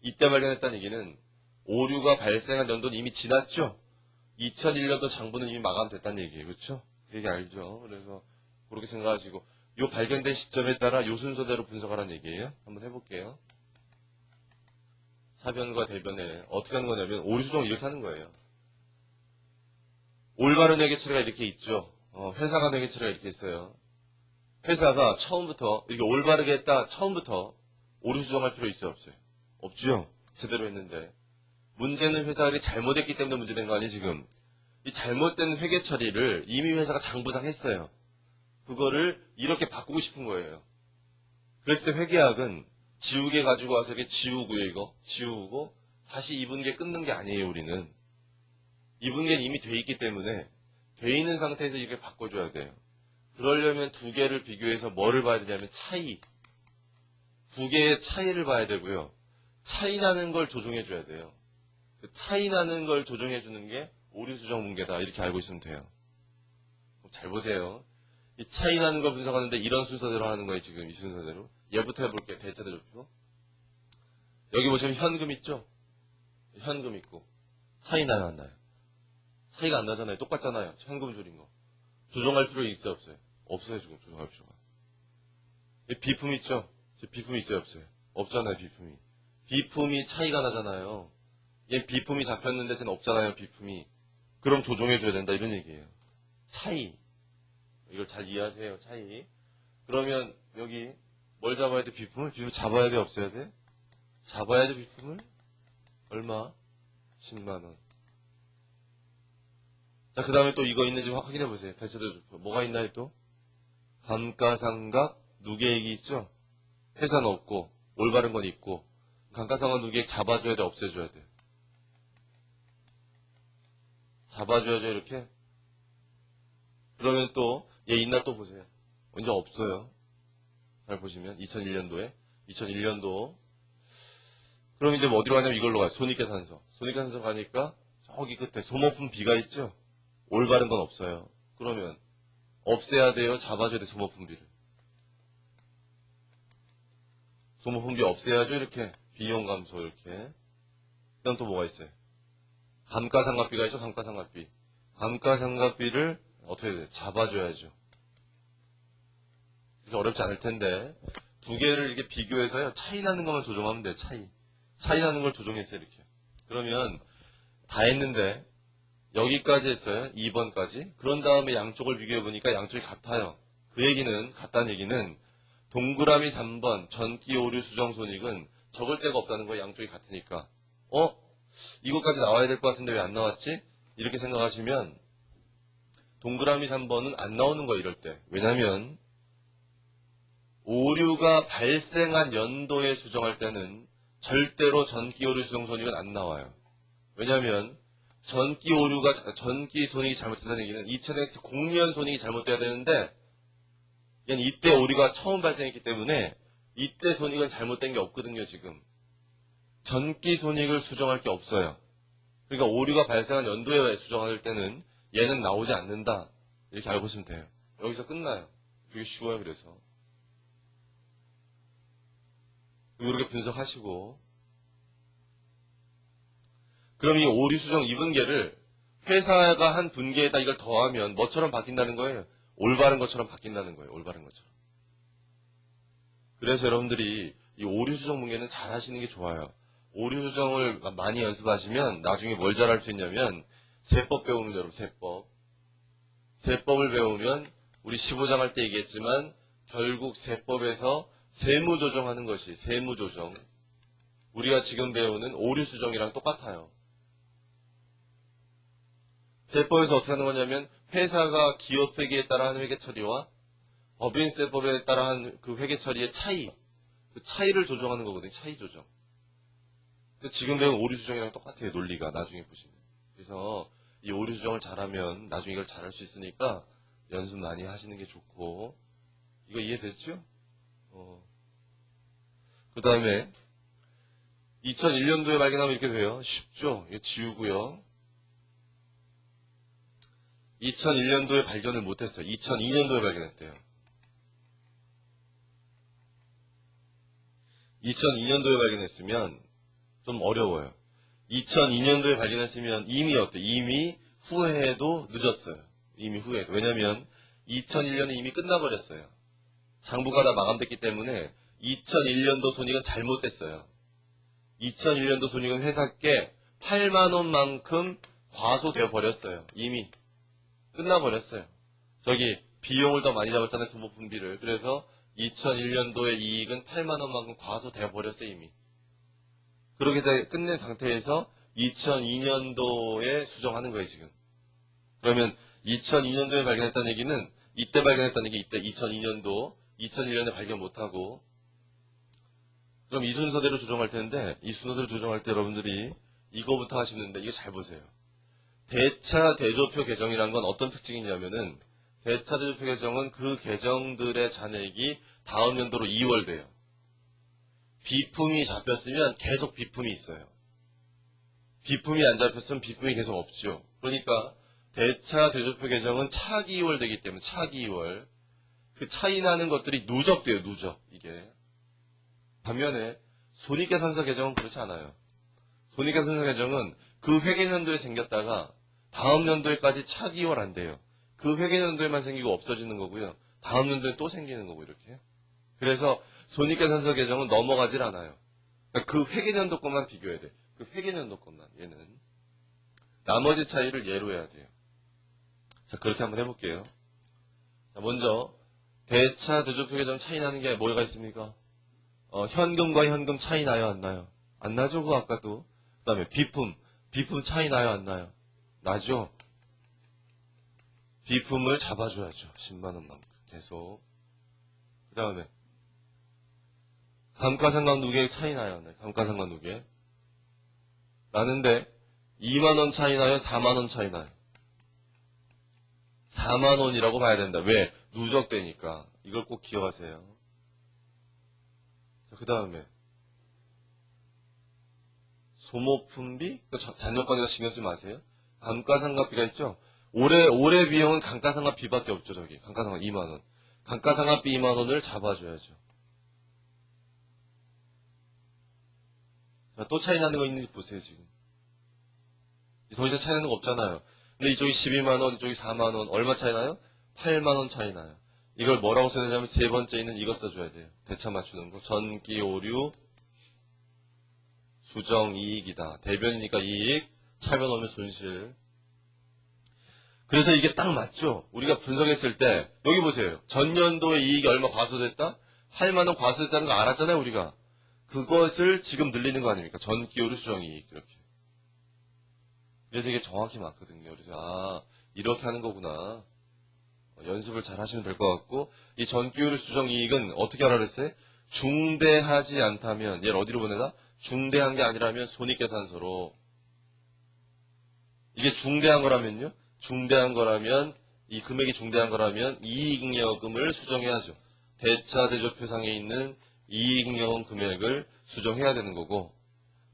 이때 발견했다는 얘기는 오류가 발생한 연도는 이미 지났죠? 2001년도 장부는 이미 마감됐다는 얘기예요. 그렇죠? 그 얘기 알죠? 그래서 그렇게 생각하시고 요 발견된 시점에 따라 요 순서대로 분석하라는 얘기예요. 한번 해볼게요. 사변과 대변에 어떻게 하는 거냐면 오류 수정을 이렇게 하는 거예요. 올바른 회계 처리가 이렇게 있죠. 회사 간 회계 처리가 이렇게 있어요. 회사가 처음부터 이렇게 올바르게 했다. 처음부터 오류 수정할 필요 있어요, 없어요? 없죠. 제대로 했는데 문제는 회사가 잘못했기 때문에 문제된 거 아니에요, 지금. 이 잘못된 회계 처리를 이미 회사가 장부상 했어요. 그거를 이렇게 바꾸고 싶은 거예요. 그랬을 때 회계학은 지우개 가지고 와서 이렇게 지우고요, 이거. 지우고 다시 2분계 끊는 게 아니에요, 우리는. 2분계는 이미 돼 있기 때문에 돼 있는 상태에서 이렇게 바꿔줘야 돼요. 그러려면 두 개를 비교해서 뭐를 봐야 되냐면 차이. 두 개의 차이를 봐야 되고요. 차이 나는 걸 조정해줘야 돼요. 그 차이 나는 걸 조정해주는 게 오류 수정 분계다. 이렇게 알고 있으면 돼요. 잘 보세요. 이 차이 나는 걸 분석하는데 이런 순서대로 하는 거예요. 지금 이 순서대로. 얘부터 해볼게요. 대차대조표. 여기 보시면 현금 있죠? 현금 있고. 차이 나요, 안 나요? 차이가 안 나잖아요. 똑같잖아요. 현금 줄인 거. 조정할 필요 있어요, 없어요? 없어요, 지금 조정할 필요가. 비품 있죠? 비품 있어요, 없어요? 없잖아요, 비품이. 비품이 차이가 나잖아요. 얘 비품이 잡혔는데 쟤는 없잖아요, 비품이. 그럼 조정해줘야 된다, 이런 얘기예요. 차이. 이걸 잘 이해하세요, 차이. 그러면 여기 뭘 잡아야 돼, 비품을? 비품 잡아야 돼, 없어야 돼? 잡아야죠, 비품을? 얼마? 10만원. 자, 그 다음에 또 이거 있는지 확인해 보세요. 대체대조표. 뭐가 있나요, 또? 감가상각, 누계액이 있죠? 회사는 없고, 올바른 건 있고, 감가상각 누계액 잡아줘야 돼, 없애줘야 돼? 잡아줘야죠, 이렇게? 그러면 또, 얘 있나 또 보세요. 이제 없어요. 잘 보시면, 2001년도에. 2001년도. 그럼 이제 뭐 어디로 가냐면 이걸로 가요. 손익계산서. 손익계산서 가니까, 저기 끝에 소모품 B가 있죠? 올바른 건 없어요. 그러면, 없애야 돼요, 잡아줘야 돼, 소모품비를. 소모품비 없애야죠, 이렇게. 비용 감소, 이렇게. 그 다음 또 뭐가 있어요? 감가상각비가 있죠, 감가상각비. 감가상각비를 어떻게 해야 돼요? 잡아줘야죠. 이렇게 어렵지 않을 텐데, 두 개를 이렇게 비교해서요, 차이 나는 것만 조정하면 돼요, 차이. 차이 나는 걸 조정했어요, 이렇게. 그러면, 다 했는데, 여기까지 했어요, 2번까지. 그런 다음에 양쪽을 비교해보니까 양쪽이 같아요. 그 얘기는, 같다는 얘기는, 동그라미 3번, 전기 오류 수정 손익은 적을 데가 없다는 거예요, 양쪽이 같으니까. 이것까지 나와야 될 것 같은데 왜 안 나왔지? 이렇게 생각하시면, 동그라미 3번은 안 나오는 거예요, 이럴 때. 왜냐면, 오류가 발생한 연도에 수정할 때는 절대로 전기 오류 수정 손익은 안 나와요. 왜냐면, 전기 손익이 잘못됐다는 얘기는 2000X 공연 손익이 잘못돼야 되는데, 얘는 이때 오류가 처음 발생했기 때문에, 이때 손익은 잘못된 게 없거든요, 지금. 전기 손익을 수정할 게 없어요. 그러니까 오류가 발생한 연도에 수정할 때는 얘는 나오지 않는다. 이렇게 알고 있으면 돼요. 여기서 끝나요. 되게 쉬워요, 그래서. 이렇게 분석하시고. 그럼 이 오류 수정 2분계를 회사가 한 분계에다 이걸 더하면 뭐처럼 바뀐다는 거예요? 올바른 것처럼 바뀐다는 거예요. 올바른 것처럼. 그래서 여러분들이 이 오류 수정 분계는 잘 하시는 게 좋아요. 오류 수정을 많이 연습하시면 나중에 뭘 잘 할 수 있냐면 세법 배우면 여러분 세법. 세법을 배우면 우리 15장 할 때 얘기했지만 결국 세법에서 세무 조정하는 것이 세무 조정. 우리가 지금 배우는 오류 수정이랑 똑같아요. 세법에서 어떻게 하는 거냐면 회사가 기업 회계에 따라 하는 회계 처리와 법인세법에 따라 하는 그 회계 처리의 차이, 그 차이를 조정하는 거거든요. 차이 조정. 지금 배운 오류 수정이랑 똑같아요. 논리가 나중에 보시면. 그래서 이 오류 수정을 잘하면 나중에 이걸 잘할 수 있으니까 연습 많이 하시는 게 좋고. 이거 이해됐죠? 그 다음에 2001년도에 발견하면 이렇게 돼요. 쉽죠? 이거 지우고요. 2001년도에 발견을 못했어요. 2002년도에 발견했대요. 2002년도에 발견했으면 좀 어려워요. 2002년도에 발견했으면 이미 어때? 이미 후회해도 늦었어요. 이미 후회해도. 왜냐면 2001년에 이미 끝나버렸어요. 장부가 다 마감됐기 때문에 2001년도 손익은 잘못됐어요. 2001년도 손익은 회사께 8만 원만큼 과소되어 버렸어요. 이미 끝나버렸어요. 저기 비용을 더 많이 잡았잖아요. 소모품비를. 그래서 2001년도의 이익은 8만 원만큼 과소되어 버렸어요. 이미. 그렇게 끝낸 상태에서 2002년도에 수정하는 거예요. 지금. 그러면 2002년도에 발견했다는 얘기는 이때 발견했다는 얘기 이때 2002년도 2001년에 발견 못하고 그럼 이 순서대로 조정할 텐데 이 순서대로 조정할 때 여러분들이 이거부터 하시는데 이거 잘 보세요. 대차 대조표 개정이란 건 어떤 특징이 있냐면은 대차 대조표 개정은 그 계정들의 잔액이 다음 연도로 2월 돼요. 비품이 잡혔으면 계속 비품이 있어요. 비품이 안 잡혔으면 비품이 계속 없죠. 그러니까 대차 대조표 개정은 차기 2월 되기 때문에 차기 2월 그 차이 나는 것들이 누적돼요. 누적 이게. 반면에 손익계산서 개정은 그렇지 않아요. 손익계산서 개정은 그 회계연도에 생겼다가 다음 연도에까지 차기 2월 안 돼요. 그 회계연도에만 생기고 없어지는 거고요. 다음 연도에 또 생기는 거고 이렇게. 그래서 손익계산서 개정은 넘어가질 않아요. 그러니까 그 회계연도 것만 비교해야 돼. 그 회계연도 것만 얘는. 나머지 차이를 예로 해야 돼요. 자 그렇게 한번 해볼게요. 자 먼저 대차 대조표 개정 차이 나는 게 뭐가 있습니까? 현금과 현금 차이 나요, 안 나요? 안 나죠, 그거 아까도. 그 다음에 비품 차이 나요, 안 나요? 나죠? 비품을 잡아줘야죠. 10만원만큼. 계속. 그 다음에, 감가상각 누계 차이 나요, 안 나요? 감가상각 누계. 나는데, 2만원 차이 나요, 4만원 차이 나요? 4만원이라고 봐야 된다. 왜? 누적되니까. 이걸 꼭 기억하세요. 그 다음에 소모품비, 잔여권에다 신경 쓰지 마세요. 감가상각비가 있죠. 올해 비용은 감가상각비밖에 없죠. 저기 감가상각 2만 원. 감가상각비 2만 원을 잡아줘야죠. 자, 또 차이 나는 거 있는지 보세요 지금. 더 이상 차이 나는 거 없잖아요. 근데 이쪽이 12만 원, 이쪽이 4만 원, 얼마 차이 나요? 8만 원 차이 나요. 이걸 뭐라고 써야 되냐면 세 번째 있는 이거 써줘야 돼요. 대차 맞추는 거. 전기 오류 수정 이익이다. 대변이니까 이익, 차변 오면 손실. 그래서 이게 딱 맞죠? 우리가 분석했을 때 여기 보세요. 전년도에 이익이 얼마 과소됐다? 8만 원 과소됐다는 거 알았잖아요, 우리가. 그것을 지금 늘리는 거 아닙니까? 전기 오류 수정 이익 이렇게. 그래서 이게 정확히 맞거든요. 그래서 이렇게 하는 거구나. 연습을 잘 하시면 될 것 같고 이 전기 오류 수정 이익은 어떻게 하라 그랬어요? 중대하지 않다면 얘를 어디로 보내다? 중대한 게 아니라면 손익계산서로. 이게 중대한 거라면요? 중대한 거라면 이 금액이 중대한 거라면 이익잉여금을 수정해야죠. 대차 대조표상에 있는 이익잉여금 금액을 수정해야 되는 거고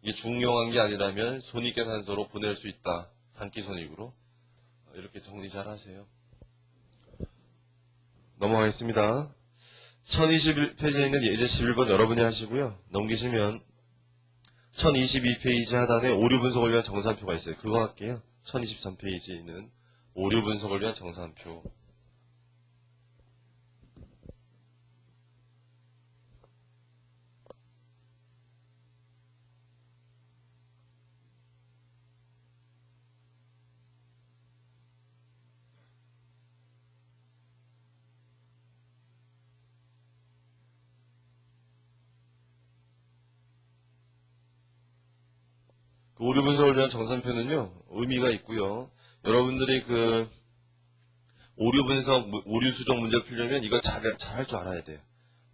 이게 중요한 게 아니라면 손익계산서로 보낼 수 있다. 단기손익으로. 이렇게 정리 잘 하세요. 넘어가겠습니다. 1021페이지에 있는 예제 11번 여러분이 하시고요. 넘기시면 1022페이지 하단에 오류 분석을 위한 정산표가 있어요. 그거 할게요. 1023페이지에는 오류 분석을 위한 정산표. 오류 분석을 위한 정산표는요, 의미가 있고요. 여러분들이 그 오류 분석, 오류 수정 문제를 풀려면 이거 잘 할 줄 알아야 돼요.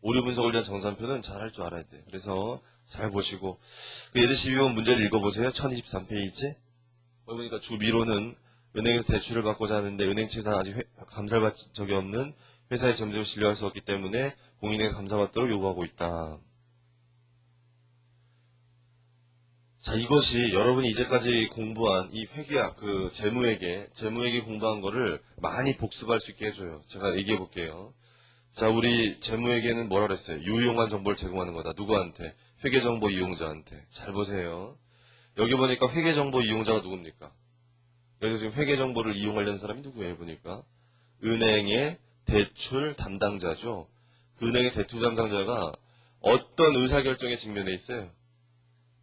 오류 분석을 위한 정산표는 잘 할 줄 알아야 돼요. 그래서 잘 보시고 그 예제 12번 문제를 읽어보세요. 1023페이지. 보니까 주 미로는 은행에서 대출을 받고자 하는데 은행 측에서 아직 감사를 받은 적이 없는 회사의 점유를 신뢰할 수 없기 때문에 공인에게 감사받도록 요구하고 있다. 자, 이것이 여러분이 이제까지 공부한 이 회계학, 그 재무회계 공부한 거를 많이 복습할 수 있게 해줘요. 제가 얘기해 볼게요. 자, 우리 재무회계는 뭐라 그랬어요? 유용한 정보를 제공하는 거다. 누구한테? 회계정보 이용자한테. 잘 보세요. 여기 보니까 회계정보 이용자가 누굽니까? 여기서 지금 회계정보를 이용하려는 사람이 누구예요? 보니까 은행의 대출 담당자죠. 그 은행의 대출 담당자가 어떤 의사결정에 직면해 있어요?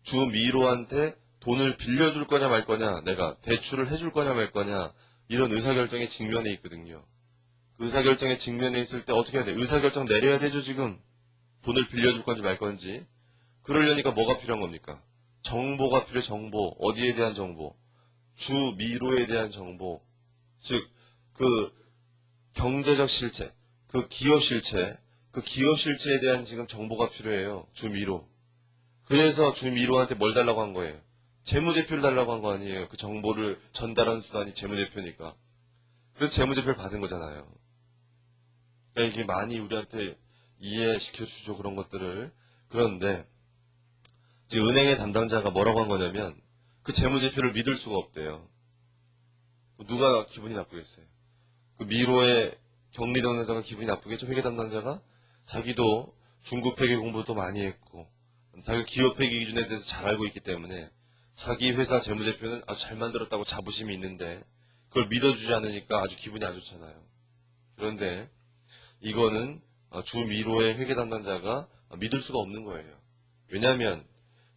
주 미로한테 돈을 빌려줄 거냐 말 거냐, 내가 대출을 해줄 거냐 말 거냐, 이런 의사결정에 직면해 있거든요. 그 의사결정에 직면해 있을 때 어떻게 해야 돼? 의사결정 내려야 되죠, 지금. 돈을 빌려줄 건지 말 건지. 그러려니까 뭐가 필요한 겁니까? 정보가 필요해, 정보. 어디에 대한 정보? 주 미로에 대한 정보. 즉, 그 경제적 실체, 그 기업 실체에 대한 지금 정보가 필요해요. 주 미로. 그래서 주 미로한테 뭘 달라고 한 거예요? 재무제표를 달라고 한 거 아니에요. 그 정보를 전달하는 수단이 재무제표니까. 그래서 재무제표를 받은 거잖아요. 그러니까 이게 많이 우리한테 이해시켜주죠, 그런 것들을. 그런데 지금 은행의 담당자가 뭐라고 한 거냐면 그 재무제표를 믿을 수가 없대요. 누가 기분이 나쁘겠어요? 그 미로의 격리 담당자가 기분이 나쁘겠죠, 회계 담당자가? 자기도 중국 회계 공부도 많이 했고 자기 기업 회계 기준에 대해서 잘 알고 있기 때문에 자기 회사 재무제표는 아주 잘 만들었다고 자부심이 있는데 그걸 믿어주지 않으니까 아주 기분이 안 좋잖아요. 그런데 이거는 주 미로의 회계 담당자가 믿을 수가 없는 거예요. 왜냐하면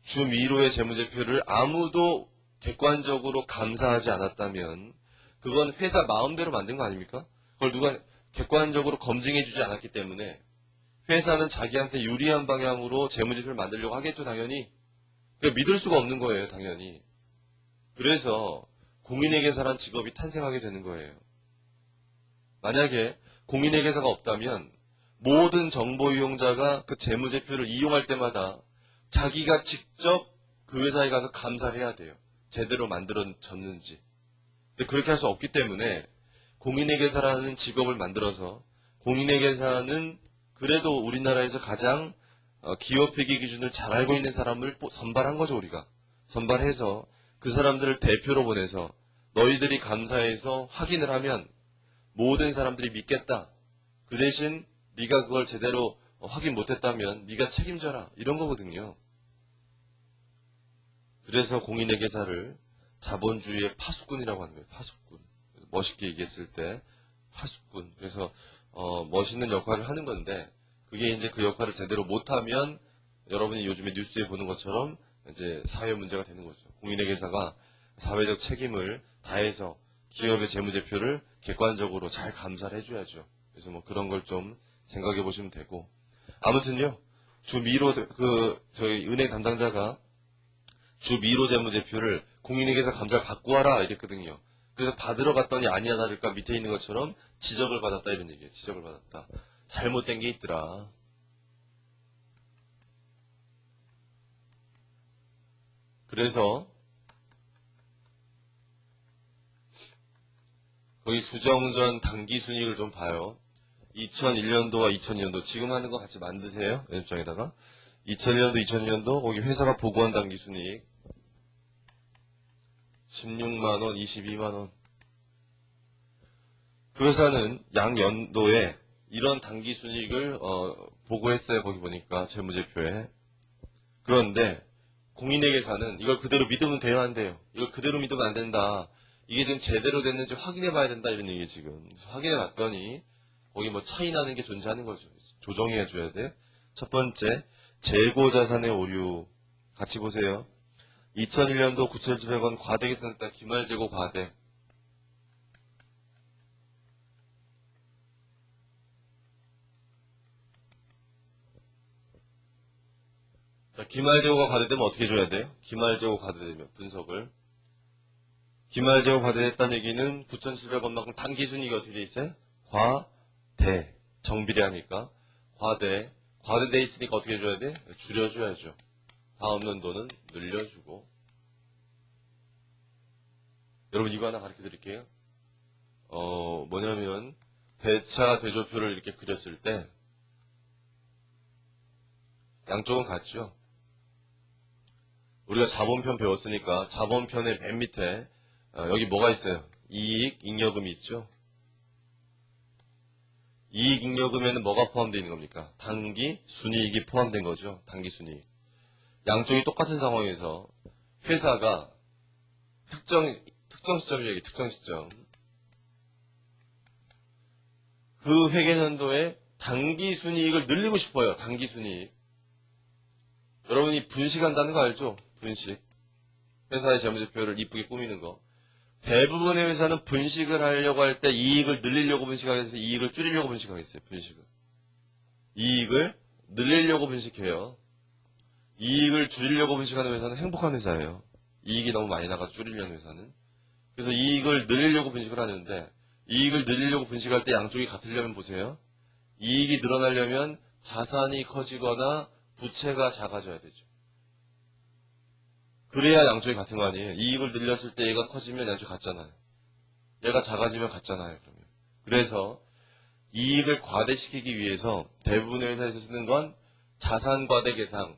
주 미로의 재무제표를 아무도 객관적으로 감사하지 않았다면 그건 회사 마음대로 만든 거 아닙니까? 그걸 누가 객관적으로 검증해주지 않았기 때문에 회사는 자기한테 유리한 방향으로 재무제표를 만들려고 하겠죠, 당연히. 믿을 수가 없는 거예요, 당연히. 그래서 공인회계사란 직업이 탄생하게 되는 거예요. 만약에 공인회계사가 없다면 모든 정보 이용자가 그 재무제표를 이용할 때마다 자기가 직접 그 회사에 가서 감사를 해야 돼요. 제대로 만들어졌는지. 근데 그렇게 할 수 없기 때문에 공인회계사라는 직업을 만들어서 공인회계사는 그래도 우리나라에서 가장 기업회계 기준을 잘 알고 있는 사람을 선발한 거죠, 우리가. 선발해서 그 사람들을 대표로 보내서 너희들이 감사해서 확인을 하면 모든 사람들이 믿겠다. 그 대신 네가 그걸 제대로 확인 못했다면 네가 책임져라. 이런 거거든요. 그래서 공인회계사를 자본주의의 파수꾼이라고 하는 거예요. 파수꾼. 멋있게 얘기했을 때 파수꾼. 그래서 멋있는 역할을 하는 건데 그게 이제 그 역할을 제대로 못하면 여러분이 요즘에 뉴스에 보는 것처럼 이제 사회 문제가 되는 거죠. 공인회계사가 사회적 책임을 다해서 기업의 재무제표를 객관적으로 잘 감사를 해줘야죠. 그래서 뭐 그런 걸 좀 생각해 보시면 되고 아무튼요. 주 미로 저희 은행 담당자가 주 미로 재무제표를 공인회계사 감사를 받고 와라 이랬거든요. 그래서 받으러 갔더니 아니야 다를까 밑에 있는 것처럼 지적을 받았다 이런 얘기예요. 지적을 받았다. 잘못된 게 있더라. 그래서 거기 수정전 당기순이익을 좀 봐요. 2001년도와 2002년도 지금 하는 거 같이 만드세요. 연습장에다가 2001년도 2002년도 거기 회사가 보고한 당기순이익 16만원 22만원 그 회사는 양연도에 이런 당기순이익을 보고했어요. 거기 보니까 재무제표에. 그런데 공인회계사는 이걸 그대로 믿으면 돼요, 안 돼요? 이걸 그대로 믿으면 안 된다. 이게 지금 제대로 됐는지 확인해 봐야 된다 이런 얘기 지금. 그래서 확인해 봤더니 거기 뭐 차이 나는 게 존재하는 거죠. 조정해 줘야 돼. 첫 번째, 재고 자산의 오류. 같이 보세요. 2001년도 9,700원 과대 계산했다. 기말 재고 과대. 자, 기말재고가 과대되면 어떻게 해줘야 돼요? 기말재고 과대되면 분석을. 기말재고 과대됐다는 얘기는 9,700원만큼 단기순이익이 어떻게 돼 있어요? 과대. 정비례하니까. 과대돼 있으니까 어떻게 해줘야 돼? 줄여줘야죠. 다음 연도는 늘려주고. 여러분 이거 하나 가르쳐 드릴게요. 뭐냐면 배차 대조표를 이렇게 그렸을 때 양쪽은 같죠. 우리가 자본편 배웠으니까 자본편의 맨 밑에 여기 뭐가 있어요? 이익, 잉여금이 있죠. 이익, 잉여금에는 뭐가 포함되어 있는 겁니까? 단기 순이익이 포함된 거죠. 단기 순이익. 양쪽이 똑같은 상황에서 회사가 특정 시점이에요. 특정 시점. 그 회계연도에 단기 순이익을 늘리고 싶어요. 단기 순이익. 여러분이 분식한다는 거 알죠? 분식. 회사의 재무제표를 이쁘게 꾸미는 거. 대부분의 회사는 분식을 하려고 할 때 이익을 늘리려고 분식하겠어요? 이익을 줄이려고 분식하겠어요? 분식을. 이익을 늘리려고 분식해요. 이익을 줄이려고 분식하는 회사는 행복한 회사예요. 이익이 너무 많이 나가서 줄이려는 회사는. 그래서 이익을 늘리려고 분식을 하는데 이익을 늘리려고 분식할 때 양쪽이 같으려면 보세요. 이익이 늘어나려면 자산이 커지거나 부채가 작아져야 되죠. 그래야 양쪽이 같은 거 아니에요. 이익을 늘렸을 때 얘가 커지면 양쪽이 같잖아요. 얘가 작아지면 같잖아요. 그러면. 그래서 이익을 과대시키기 위해서 대부분의 회사에서 쓰는 건 자산 과대 계상,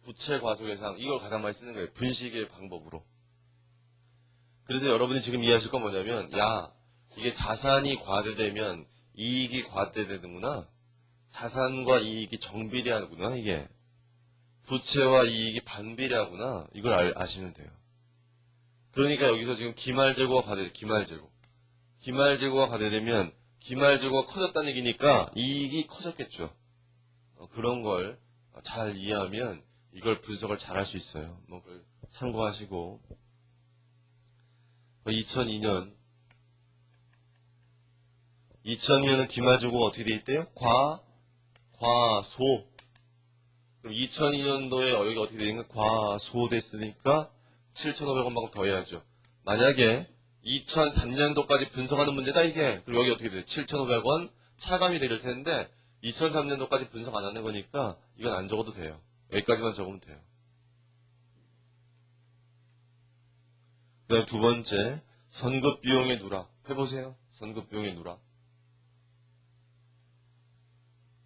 부채 과소 계상 이걸 가장 많이 쓰는 거예요. 분식의 방법으로. 그래서 여러분이 지금 이해하실 건 뭐냐면 야 이게 자산이 과대되면 이익이 과대되는구나. 자산과 이익이 정비례하는구나 이게. 부채와 이익이 반비례하구나. 이걸 아시면 돼요. 그러니까 여기서 지금 기말재고가 과대돼. 기말재고가 과대되면 기말재고가 커졌다는 얘기니까 이익이 커졌겠죠. 그런 걸 잘 이해하면 이걸 분석을 잘 할 수 있어요. 그걸 참고하시고 2002년은 기말재고가 어떻게 돼 있대요? 과소. 그럼 2002년도에 여기 어떻게 되는가? 과소됐으니까 7,500원만큼 더 해야죠. 만약에 2003년도까지 분석하는 문제다 이게. 그럼 여기 어떻게 돼요? 7,500원 차감이 될 텐데 2003년도까지 분석 안 하는 거니까 이건 안 적어도 돼요. 여기까지만 적으면 돼요. 그 다음 두 번째 선급비용의 누락. 해보세요. 선급비용의 누락.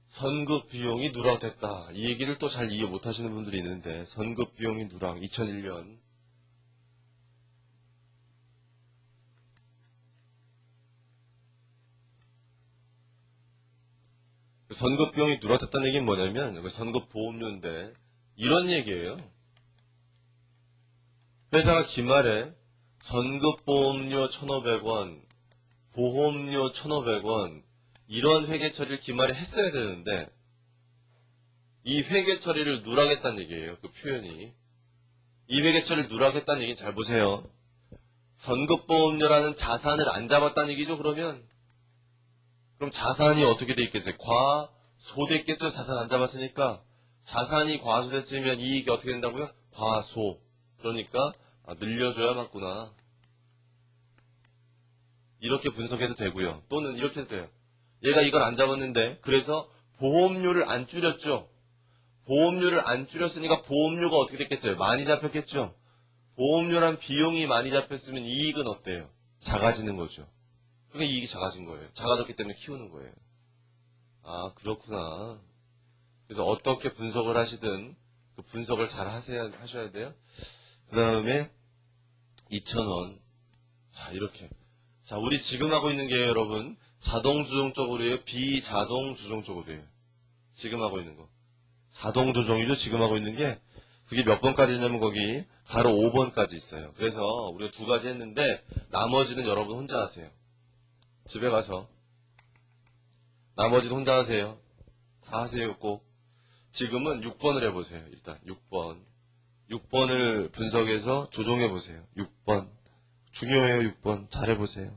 선급 비용이 누락됐다. 이 얘기를 또 잘 이해 못하시는 분들이 있는데 선급 비용이 누락 2001년 선급 비용이 누락됐다는 얘기는 뭐냐면 여기 선급 보험료인데 이런 얘기예요. 회사가 기말에 선급 보험료 1,500원, 보험료 1,500원 이런 회계 처리를 기말에 했어야 되는데 이 회계 처리를 누락했다는 얘기예요. 그 표현이. 이 회계 처리를 누락했다는 얘기는 잘 보세요. 선급보험료라는 자산을 안 잡았다는 얘기죠. 그럼 자산이 어떻게 돼 있겠어요? 과소됐겠죠. 자산 안 잡았으니까. 자산이 과소됐으면 이익이 어떻게 된다고요? 과소. 그러니까 늘려줘야 맞구나. 이렇게 분석해도 되고요. 또는 이렇게 해도 돼요. 얘가 이걸 안 잡았는데 그래서 보험료를 안 줄였죠. 보험료를 안 줄였으니까 보험료가 어떻게 됐겠어요? 많이 잡혔겠죠. 보험료란 비용이 많이 잡혔으면 이익은 어때요? 작아지는 거죠. 그러니까 이익이 작아진 거예요. 작아졌기 때문에 키우는 거예요. 아 그렇구나. 그래서 어떻게 분석을 하시든 그 분석을 잘 하셔야 돼요. 그 다음에 2,000원. 자 이렇게. 자 우리 지금 하고 있는 게 여러분 자동 조정적으로요? 비자동 조정적으로요? 지금 하고 있는 거. 자동 조정이죠? 지금 하고 있는 게. 그게 몇 번까지 있냐면 거기 가로 5번까지 있어요. 그래서 우리가 두 가지 했는데 나머지는 여러분 혼자 하세요. 집에 가서. 나머지는 혼자 하세요. 다 하세요 꼭. 지금은 6번을 해보세요. 일단 6번. 6번을 분석해서 조정해보세요. 6번. 중요해요 6번. 잘해보세요.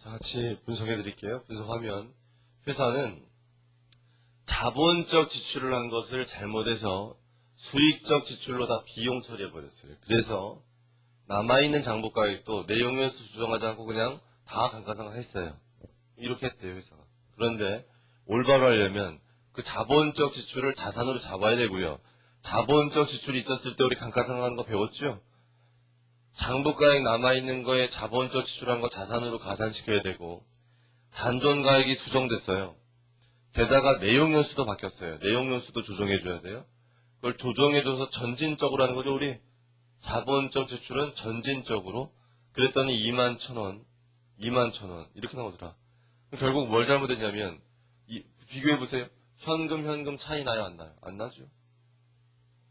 자, 같이 분석해 드릴게요. 분석하면 회사는 자본적 지출을 한 것을 잘못해서 수익적 지출로 다 비용 처리해 버렸어요. 그래서 남아있는 장부가액도 내용연수 조정하지 않고 그냥 다 감가상각했어요. 이렇게 했대요, 회사가. 그런데 올바로 하려면 그 자본적 지출을 자산으로 잡아야 되고요. 자본적 지출이 있었을 때 우리 감가상각하는 거 배웠죠? 장부가액 남아있는 거에 자본적 지출한 거 자산으로 가산시켜야 되고 잔존가액이 수정됐어요. 게다가 내용연수도 바뀌었어요. 내용연수도 조정해줘야 돼요. 그걸 조정해줘서 전진적으로 하는 거죠. 우리 자본적 지출은 전진적으로. 그랬더니 21,000원, 21,000원 이렇게 나오더라. 결국 뭘 잘못했냐면 비교해보세요. 현금 차이 나요? 안 나요? 안 나죠.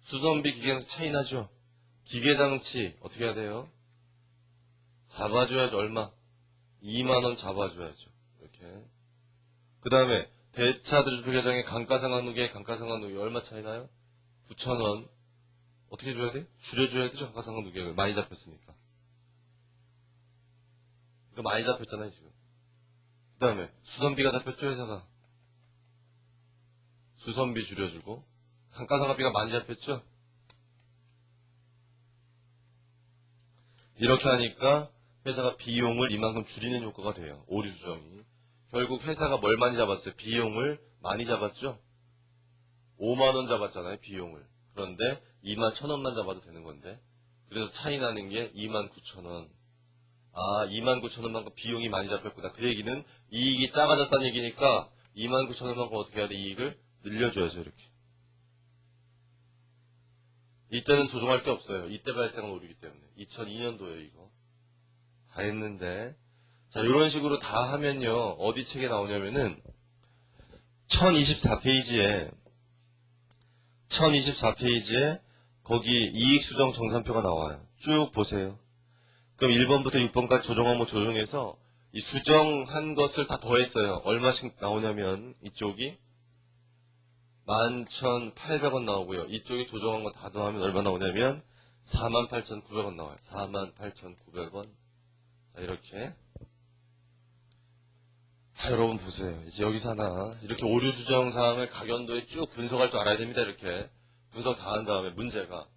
수선비 기계장치 차이 나죠. 기계장치 어떻게 해야 돼요? 잡아줘야죠. 얼마? 2만원 잡아줘야죠. 이렇게. 그 다음에 대차대조표 계장의 감가상각누계 얼마 차이 나요? 9,000원. 어떻게 줘야 돼? 줄여줘야 되죠. 감가상각누계를 많이 잡혔으니까. 이거 많이 잡혔잖아요 지금. 그 다음에 수선비가 잡혔죠. 회사가. 수선비 줄여주고 감가상각비가 많이 잡혔죠. 이렇게 하니까 회사가 비용을 이만큼 줄이는 효과가 돼요. 오류 조정이. 결국 회사가 뭘 많이 잡았어요? 비용을 많이 잡았죠? 5만원 잡았잖아요, 비용을. 그런데 21,000원만 잡아도 되는 건데. 그래서 차이 나는 게 29,000원. 아, 29,000원만큼 비용이 많이 잡혔구나. 그 얘기는 이익이 작아졌다는 얘기니까 29,000원만큼 어떻게 해야 돼? 이익을 늘려줘야죠, 이렇게. 이때는 조정할 게 없어요. 이때 발생한 오류이기 때문에. 2002년도에 이거. 다 했는데. 자, 이런 식으로 다 하면요. 어디 책에 나오냐면은 1024페이지에 거기 이익수정 정산표가 나와요. 쭉 보세요. 그럼 1번부터 6번까지 조정하면 조정해서 이 수정한 것을 다 더했어요. 얼마씩 나오냐면 이쪽이 11,800원 나오고요. 이쪽에 조정한 거 다 더하면 얼마 나오냐면 48,900원 나와요. 48,900원. 자, 이렇게. 자, 여러분 보세요. 이제 여기서 하나 이렇게 오류 수정 사항을 각연도에 쭉 분석할 줄 알아야 됩니다. 이렇게 분석 다 한 다음에 문제가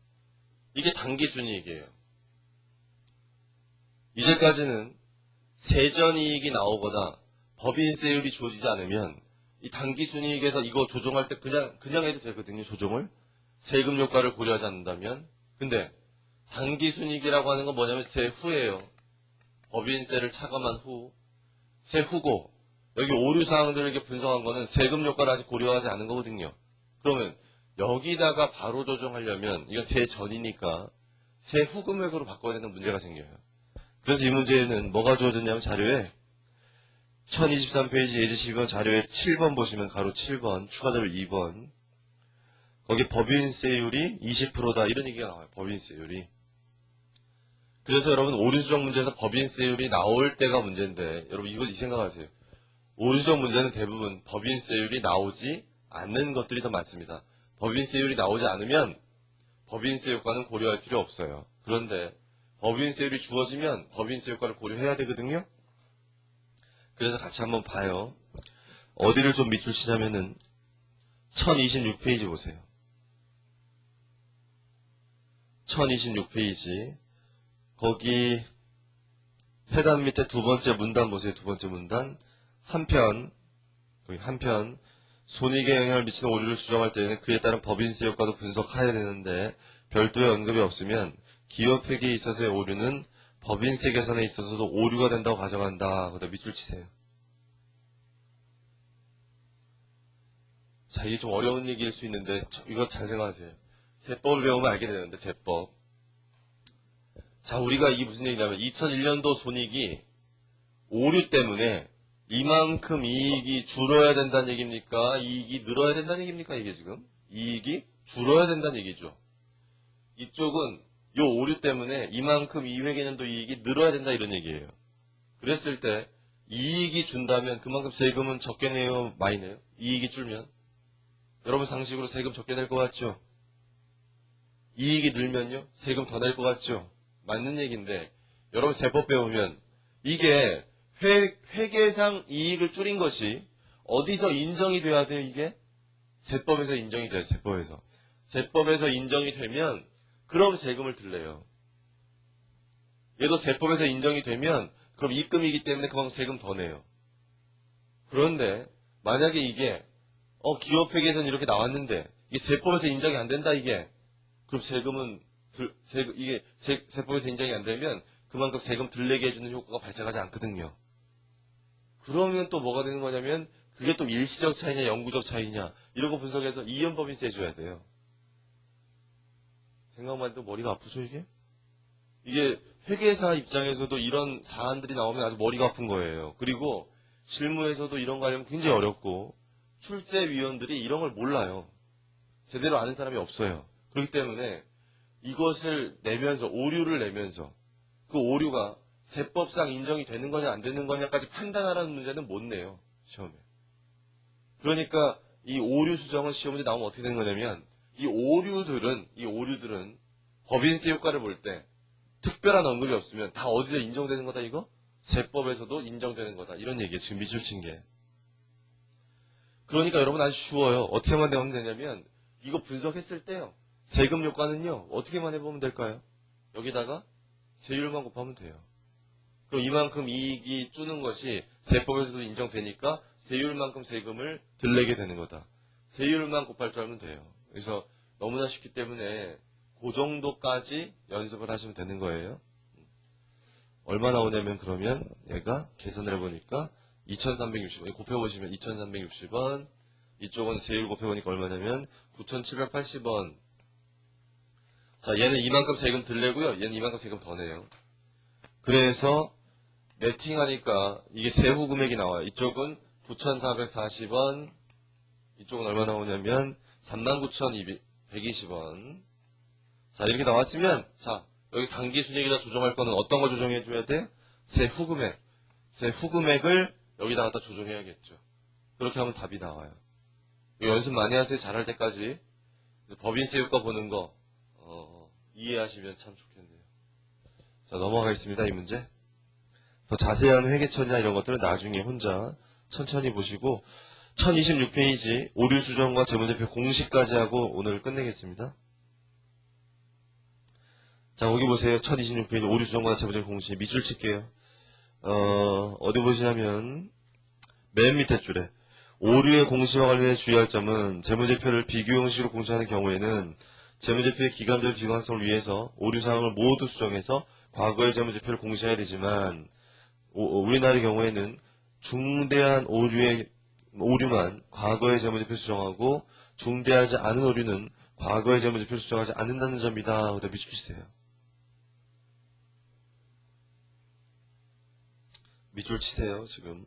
이게 당기순이익이에요. 이제까지는 세전이익이 나오거나 법인세율이 주어지지 않으면 이 당기순이익에서 이거 조정할 때 그냥 해도 되거든요. 조정을 세금 효과를 고려하지 않는다면. 근데 당기순이익이라고 하는 건 뭐냐면 세후예요. 법인세를 차감한 후 세후고 여기 오류사항들을 이렇게 분석한 거는 세금 효과를 아직 고려하지 않은 거거든요. 그러면 여기다가 바로 조정하려면 이건 세전이니까 세후 금액으로 바꿔야 되는 문제가 생겨요. 그래서 이 문제에는 뭐가 주어졌냐면 자료에 1023페이지 예제 12번 자료에 7번 보시면 가로 7번 추가적으로 2번 거기 법인세율이 20%다 이런 얘기가 나와요. 법인세율이. 그래서 여러분 오류수정 문제에서 법인세율이 나올 때가 문제인데 여러분 이거 이 생각하세요. 오류수정 문제는 대부분 법인세율이 나오지 않는 것들이 더 많습니다. 법인세율이 나오지 않으면 법인세 효과는 고려할 필요 없어요. 그런데 법인세율이 주어지면 법인세 효과를 고려해야 되거든요. 그래서 같이 한번 봐요. 어디를 좀 밑줄 치자면은 1026페이지 보세요. 1026페이지 거기 해당 밑에 두 번째 문단 보세요. 두 번째 문단 한편 손익에 영향을 미치는 오류를 수정할 때에는 그에 따른 법인세 효과도 분석해야 되는데 별도의 언급이 없으면 기업회계에 있어서의 오류는 법인세 계산에 있어서도 오류가 된다고 가정한다. 그다음 밑줄 치세요. 자, 이게 좀 어려운 얘기일 수 있는데 이거 잘 생각하세요. 세법을 배우면 알게 되는데 세법. 자, 우리가 이게 무슨 얘기냐면 2001년도 손익이 오류 때문에 이만큼 이익이 줄어야 된다는 얘기입니까? 이익이 늘어야 된다는 얘기입니까? 이게 지금? 이익이 줄어야 된다는 얘기죠. 이쪽은 요 오류 때문에 이만큼 이 회계년도 이익이 늘어야 된다 이런 얘기예요. 그랬을 때 이익이 준다면 그만큼 세금은 적게 내요? 많이 내요? 이익이 줄면? 여러분 상식으로 세금 적게 낼 것 같죠? 이익이 늘면요? 세금 더 낼 것 같죠? 맞는 얘기인데 여러분 세법 배우면 이게 회계상 이익을 줄인 것이 어디서 인정이 돼야 돼요, 이게? 세법에서 인정이 돼요, 세법에서. 세법에서 인정이 되면, 그럼 세금을 들래요. 얘도 세법에서 인정이 되면, 그럼 입금이기 때문에 그만큼 세금 더 내요. 그런데, 만약에 이게, 기업회계에서는 이렇게 나왔는데, 이게 세법에서 인정이 안 된다, 이게. 그럼 세금은, 세법에서 인정이 안 되면, 그만큼 세금 들내게 해주는 효과가 발생하지 않거든요. 그러면 또 뭐가 되는 거냐면 그게 또 일시적 차이냐 영구적 차이냐 이런 거 분석해서 이연법인세 해줘야 돼요. 생각만 해도 머리가 아프죠 이게? 이게 회계사 입장에서도 이런 사안들이 나오면 아주 머리가 아픈 거예요. 그리고 실무에서도 이런 거 하려면 굉장히 어렵고 출제위원들이 이런 걸 몰라요. 제대로 아는 사람이 없어요. 그렇기 때문에 이것을 내면서 오류를 내면서 그 오류가 세법상 인정이 되는 거냐 안 되는 거냐까지 판단하라는 문제는 못 내요. 시험에. 그러니까 이 오류 수정은 시험 문제 나오면 어떻게 되는 거냐면 이 오류들은 법인세 효과를 볼 때 특별한 언급이 없으면 다 어디서 인정되는 거다 이거? 세법에서도 인정되는 거다. 이런 얘기예요. 지금 밑줄 친 게. 그러니까 여러분 아주 쉬워요. 어떻게만 하면 되냐면 이거 분석했을 때요. 세금 효과는요. 어떻게만 해보면 될까요? 여기다가 세율만 곱하면 돼요. 그럼 이만큼 이익이 주는 것이 세법에서도 인정되니까 세율만큼 세금을 들내게 되는 거다. 세율만 곱할 줄 알면 돼요. 그래서 너무나 쉽기 때문에 그 정도까지 연습을 하시면 되는 거예요. 얼마 나오냐면 그러면 얘가 계산을 해보니까 2360원 곱해보시면 2360원 이쪽은 세율 곱해보니까 얼마냐면 9780원. 자, 얘는 이만큼 세금 들내고요. 얘는 이만큼 세금 더 내요. 그래서 네팅하니까 이게 세후 금액이 나와요. 이쪽은 9,440원, 이쪽은 얼마 나오냐면 39,120원. 자, 이렇게 나왔으면, 자, 여기 단기 순이익에다 조정할 거는 어떤 거 조정해줘야 돼? 세후 금액. 세후 금액을 여기다 갖다 조정해야겠죠. 그렇게 하면 답이 나와요. 이거 연습 많이 하세요. 잘할 때까지. 법인세 효과 보는 거, 이해하시면 참 좋겠네요. 자, 넘어가겠습니다. 이 문제. 더 자세한 회계 처리나 이런 것들은 나중에 혼자 천천히 보시고 1026페이지 오류 수정과 재무제표 공시까지 하고 오늘 끝내겠습니다. 자, 거기 보세요. 1026페이지 오류 수정과 재무제표 공시 밑줄 칠게요. 어디 보시냐면 맨 밑에 줄에 오류의 공시와 관련해 주의할 점은 재무제표를 비교 형식으로 공시하는 경우에는 재무제표의 기간별 비관성을 위해서 오류 사항을 모두 수정해서 과거의 재무제표를 공시해야 되지만 우리나라의 경우에는 중대한 오류만 과거의 재무제표 수정하고 중대하지 않은 오류는 과거의 재무제표 수정하지 않는다는 점이다. 그다음에 밑줄 치세요. 밑줄 치세요. 지금.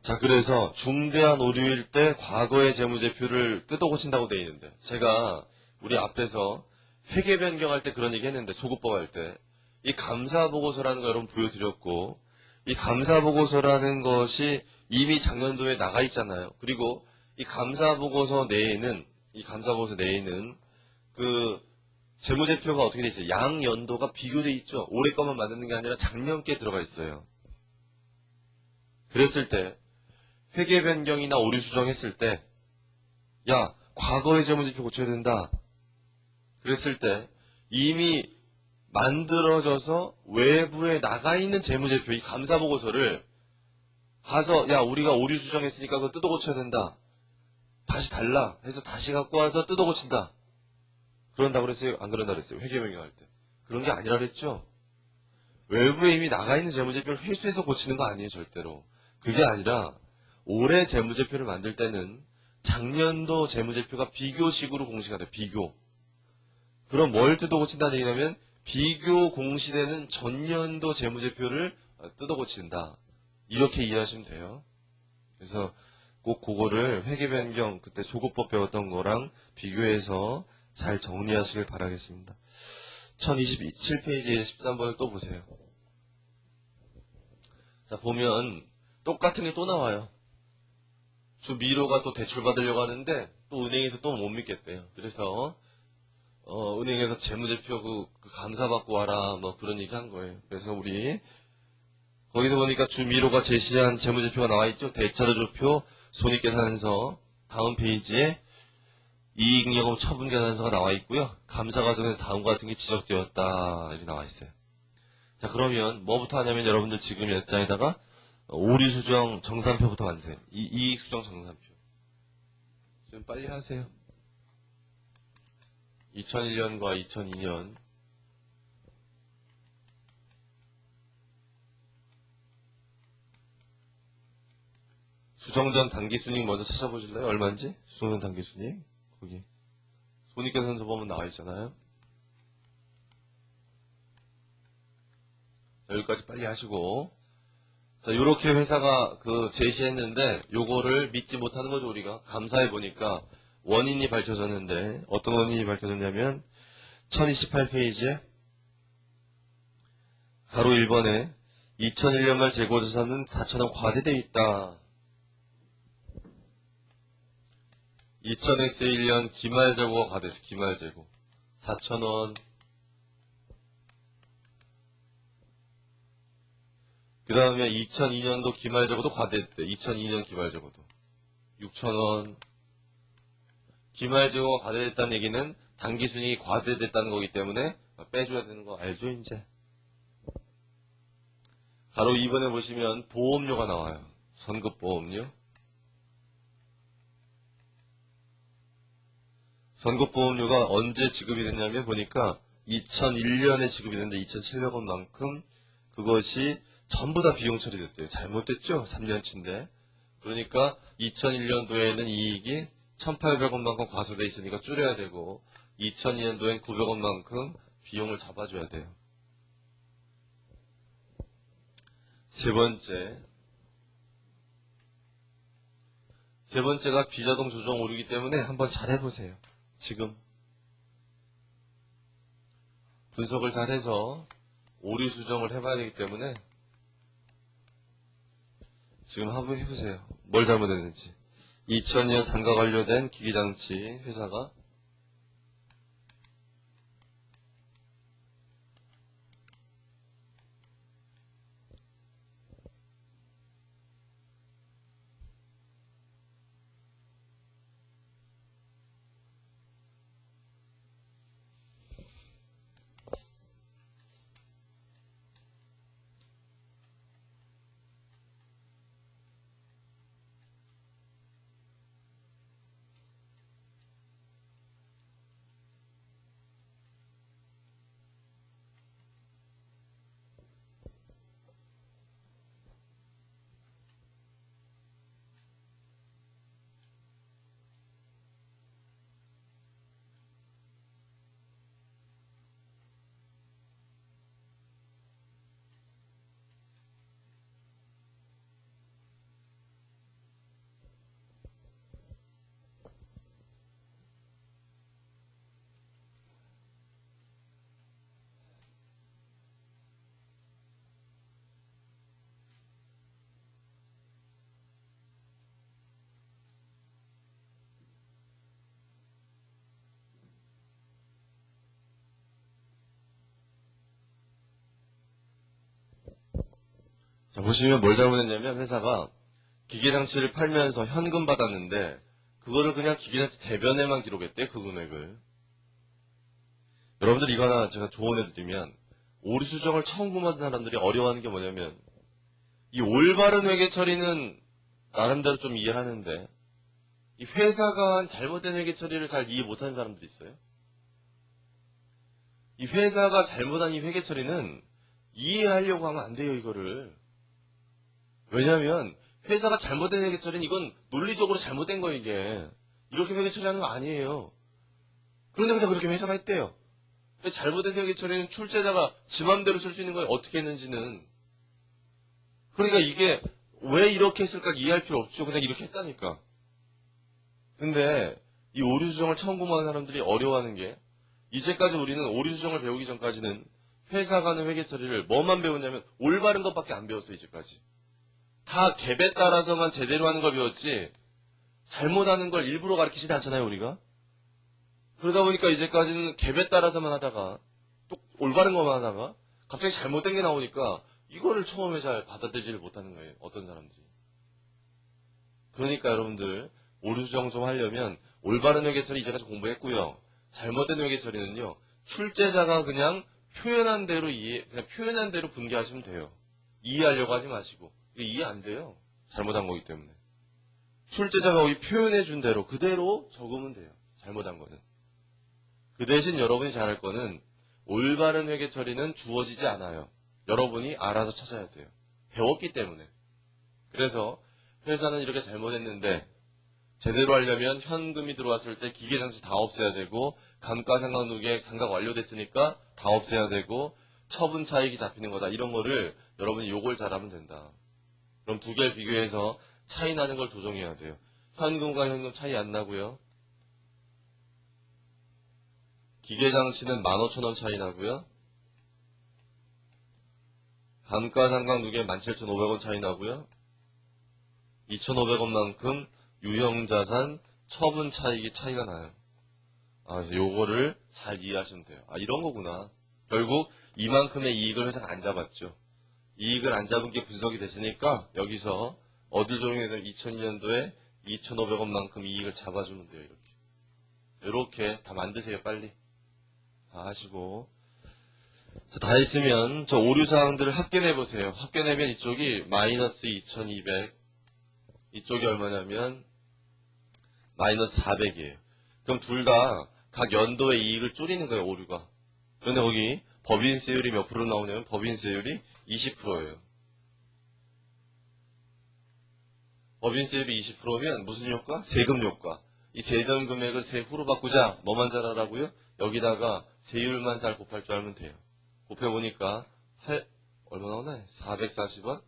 자, 그래서 중대한 오류일 때 과거의 재무제표를 뜯어 고친다고 되어 있는데 제가 우리 앞에서 회계 변경할 때 그런 얘기 했는데 소급법 할 때 이 감사보고서라는 거 여러분 보여드렸고 이 감사보고서라는 것이 이미 작년도에 나가 있잖아요. 그리고 이 감사보고서 내에는 그 재무제표가 어떻게 돼 있어요? 양연도가 비교돼 있죠. 올해 것만 만드는 게 아니라 작년 게 들어가 있어요. 그랬을 때 회계 변경이나 오류 수정했을 때 야, 과거의 재무제표 고쳐야 된다. 그랬을 때 이미 만들어져서 외부에 나가 있는 재무제표, 이 감사보고서를 가서 야, 우리가 오류 수정했으니까 그거 뜯어 고쳐야 된다. 다시 달라 해서 다시 갖고 와서 뜯어 고친다. 그런다고 그랬어요? 안 그런다고 그랬어요? 회계 변경할 때. 그런 게 아니라 그랬죠? 외부에 이미 나가 있는 재무제표를 회수해서 고치는 거 아니에요, 절대로. 그게 아니라 올해 재무제표를 만들 때는 작년도 재무제표가 비교식으로 공시가 돼요. 비교. 그럼 뭘 뜯어 고친다는 얘기냐면 비교 공시되는 전년도 재무제표를 뜯어 고친다. 이렇게 이해하시면 돼요. 그래서 꼭 그거를 회계 변경 그때 소급법 배웠던 거랑 비교해서 잘 정리하시길 바라겠습니다. 1027페이지 13번을 또 보세요. 자, 보면 똑같은 게 또 나와요. 주 미로가 또 대출 받으려고 하는데 또 은행에서 또 못 믿겠대요. 그래서 은행에서 재무제표 그 감사받고 와라 뭐 그런 얘기 한 거예요. 그래서 우리 거기서 보니까 주미로가 제시한 재무제표가 나와 있죠. 대차례조표, 손익계산서, 다음 페이지에 이익여금 처분계산서가 나와 있고요. 감사 과정에서 다음과 같은 게 지적되었다 이렇게 나와 있어요. 자, 그러면 뭐부터 하냐면 여러분들 지금 몇 장에다가 오류수정 정산표부터 만드세요. 이익수정 정산표. 지금 빨리 하세요. 2001년과 2002년. 수정전 단기순이익 먼저 찾아보실래요? 얼마인지? 수정전 단기순이익? 거기. 손익계산서 보면 나와 있잖아요. 자, 여기까지 빨리 하시고. 자, 요렇게 회사가 제시했는데, 요거를 믿지 못하는 거죠, 우리가. 감사해 보니까 원인이 밝혀졌는데, 어떤 원인이 밝혀졌냐면, 1028페이지에, 가로 1번에, 2001년 말 재고자산은 4,000원 과대되어 있다. 2000X1년 기말재고가 과대해서 기말재고. 4,000원. 그 다음에 2002년도 기말재고도 과대했대. 2002년 기말재고도. 6,000원. 기말재고가 과대됐다는 얘기는 단기순이익이 과대됐다는 거기 때문에 빼줘야 되는 거 알죠, 이제? 가로 2번에 보시면 보험료가 나와요. 선급보험료. 선급보험료가 언제 지급이 됐냐면 보니까 2001년에 지급이 됐는데 2,700원만큼 그것이 전부 다 비용 처리됐대요. 잘못됐죠? 3년치인데. 그러니까 2001년도에는 이익이 1,800원만큼 과소돼 있으니까 줄여야 되고 2002년도엔 900원만큼 비용을 잡아줘야 돼요. 세 번째가 비자동 조정 오류이기 때문에 한번 잘 해보세요. 지금 분석을 잘 해서 오류 수정을 해봐야 되기 때문에 지금 한번 해보세요. 뭘 잘못했는지. 2000년 상가 관련된 기기장치 회사가 자, 보시면 뭘 잘못했냐면 회사가 기계장치를 팔면서 현금 받았는데 그거를 그냥 기계장치 대변에만 기록했대요. 그 금액을. 여러분들 이거 하나 제가 조언해드리면 오류 수정을 처음 구매한 사람들이 어려워하는 게 뭐냐면 이 올바른 회계 처리는 나름대로 좀 이해하는데 이 회사가 한 잘못된 회계 처리를 잘 이해 못하는 사람들이 있어요. 이 회사가 잘못한 이 회계 처리는 이해하려고 하면 안 돼요, 이거를. 왜냐면 회사가 잘못된 회계 처리는 이건 논리적으로 잘못된 거예요, 이게. 이렇게 회계 처리하는 거 아니에요. 그런데 그냥 그렇게 회사가 했대요. 잘못된 회계 처리는 출제자가 지 맘대로 쓸 수 있는 걸 어떻게 했는지는. 그러니까 이게 왜 이렇게 했을까 이해할 필요 없죠. 그냥 이렇게 했다니까. 근데 이 오류 수정을 처음 공부하는 사람들이 어려워하는 게 이제까지 우리는 오류 수정을 배우기 전까지는 회사가 하는 회계 처리를 뭐만 배웠냐면 올바른 것밖에 안 배웠어요, 이제까지. 다 갭에 따라서만 제대로 하는 걸 배웠지 잘못하는 걸 일부러 가르치지 않잖아요, 우리가. 그러다 보니까 이제까지는 갭에 따라서만 하다가 또 올바른 것만 하다가 갑자기 잘못된 게 나오니까 이거를 처음에 잘 받아들이지를 못하는 거예요. 어떤 사람들이. 그러니까 여러분들 오류 수정 좀 하려면 올바른 회계 처리 이제까지 공부했고요. 잘못된 회계 처리는요. 출제자가 그냥 표현한 대로 그냥 표현한 대로 분개하시면 돼요. 이해하려고 하지 마시고. 이거 이해 안 돼요. 잘못한 거기 때문에. 출제자가 거기 표현해 준 대로 그대로 적으면 돼요. 잘못한 거는. 그 대신 여러분이 잘할 거는 올바른 회계 처리는 주어지지 않아요. 여러분이 알아서 찾아야 돼요. 배웠기 때문에. 그래서 회사는 이렇게 잘못했는데 제대로 하려면 현금이 들어왔을 때 기계장치 다 없애야 되고 감가상각 누계 상각 완료됐으니까 다 없애야 되고 처분 차익이 잡히는 거다. 이런 거를 여러분이 요걸 잘하면 된다. 그럼 두 개를 비교해서 차이 나는 걸 조정해야 돼요. 현금과 현금 차이 안 나고요. 기계장치는 15,000원 차이 나고요. 감가상각 누계 17,500원 차이 나고요. 2,500원만큼 유형자산 처분 차익이 차이가 나요. 그래서 요거를 잘 이해하시면 돼요. 이런 거구나. 결국 이만큼의 이익을 회사가 안 잡았죠. 이익을 안 잡은 게 분석이 됐으니까 여기서 어딜 조정해야 되면 2002년도에 2,500원만큼 이익을 잡아주면 돼요. 이렇게 다 만드세요. 빨리. 다 하시고. 다 했으면 저 오류사항들을 합계내보세요. 합계내면 이쪽이 마이너스 2,200, 이쪽이 얼마냐면 마이너스 400이에요. 그럼 둘 다 각 연도의 이익을 줄이는 거예요. 오류가. 그런데 거기 법인세율이 몇 프로 나오냐면 법인세율이 20%예요. 법인세율이 20%면 무슨 효과? 세금 효과. 이 세전 금액을 세후로 바꾸자. 뭐만 잘하라고요? 여기다가 세율만 잘 곱할 줄 알면 돼요. 곱해보니까 얼마 나오나요? 440원?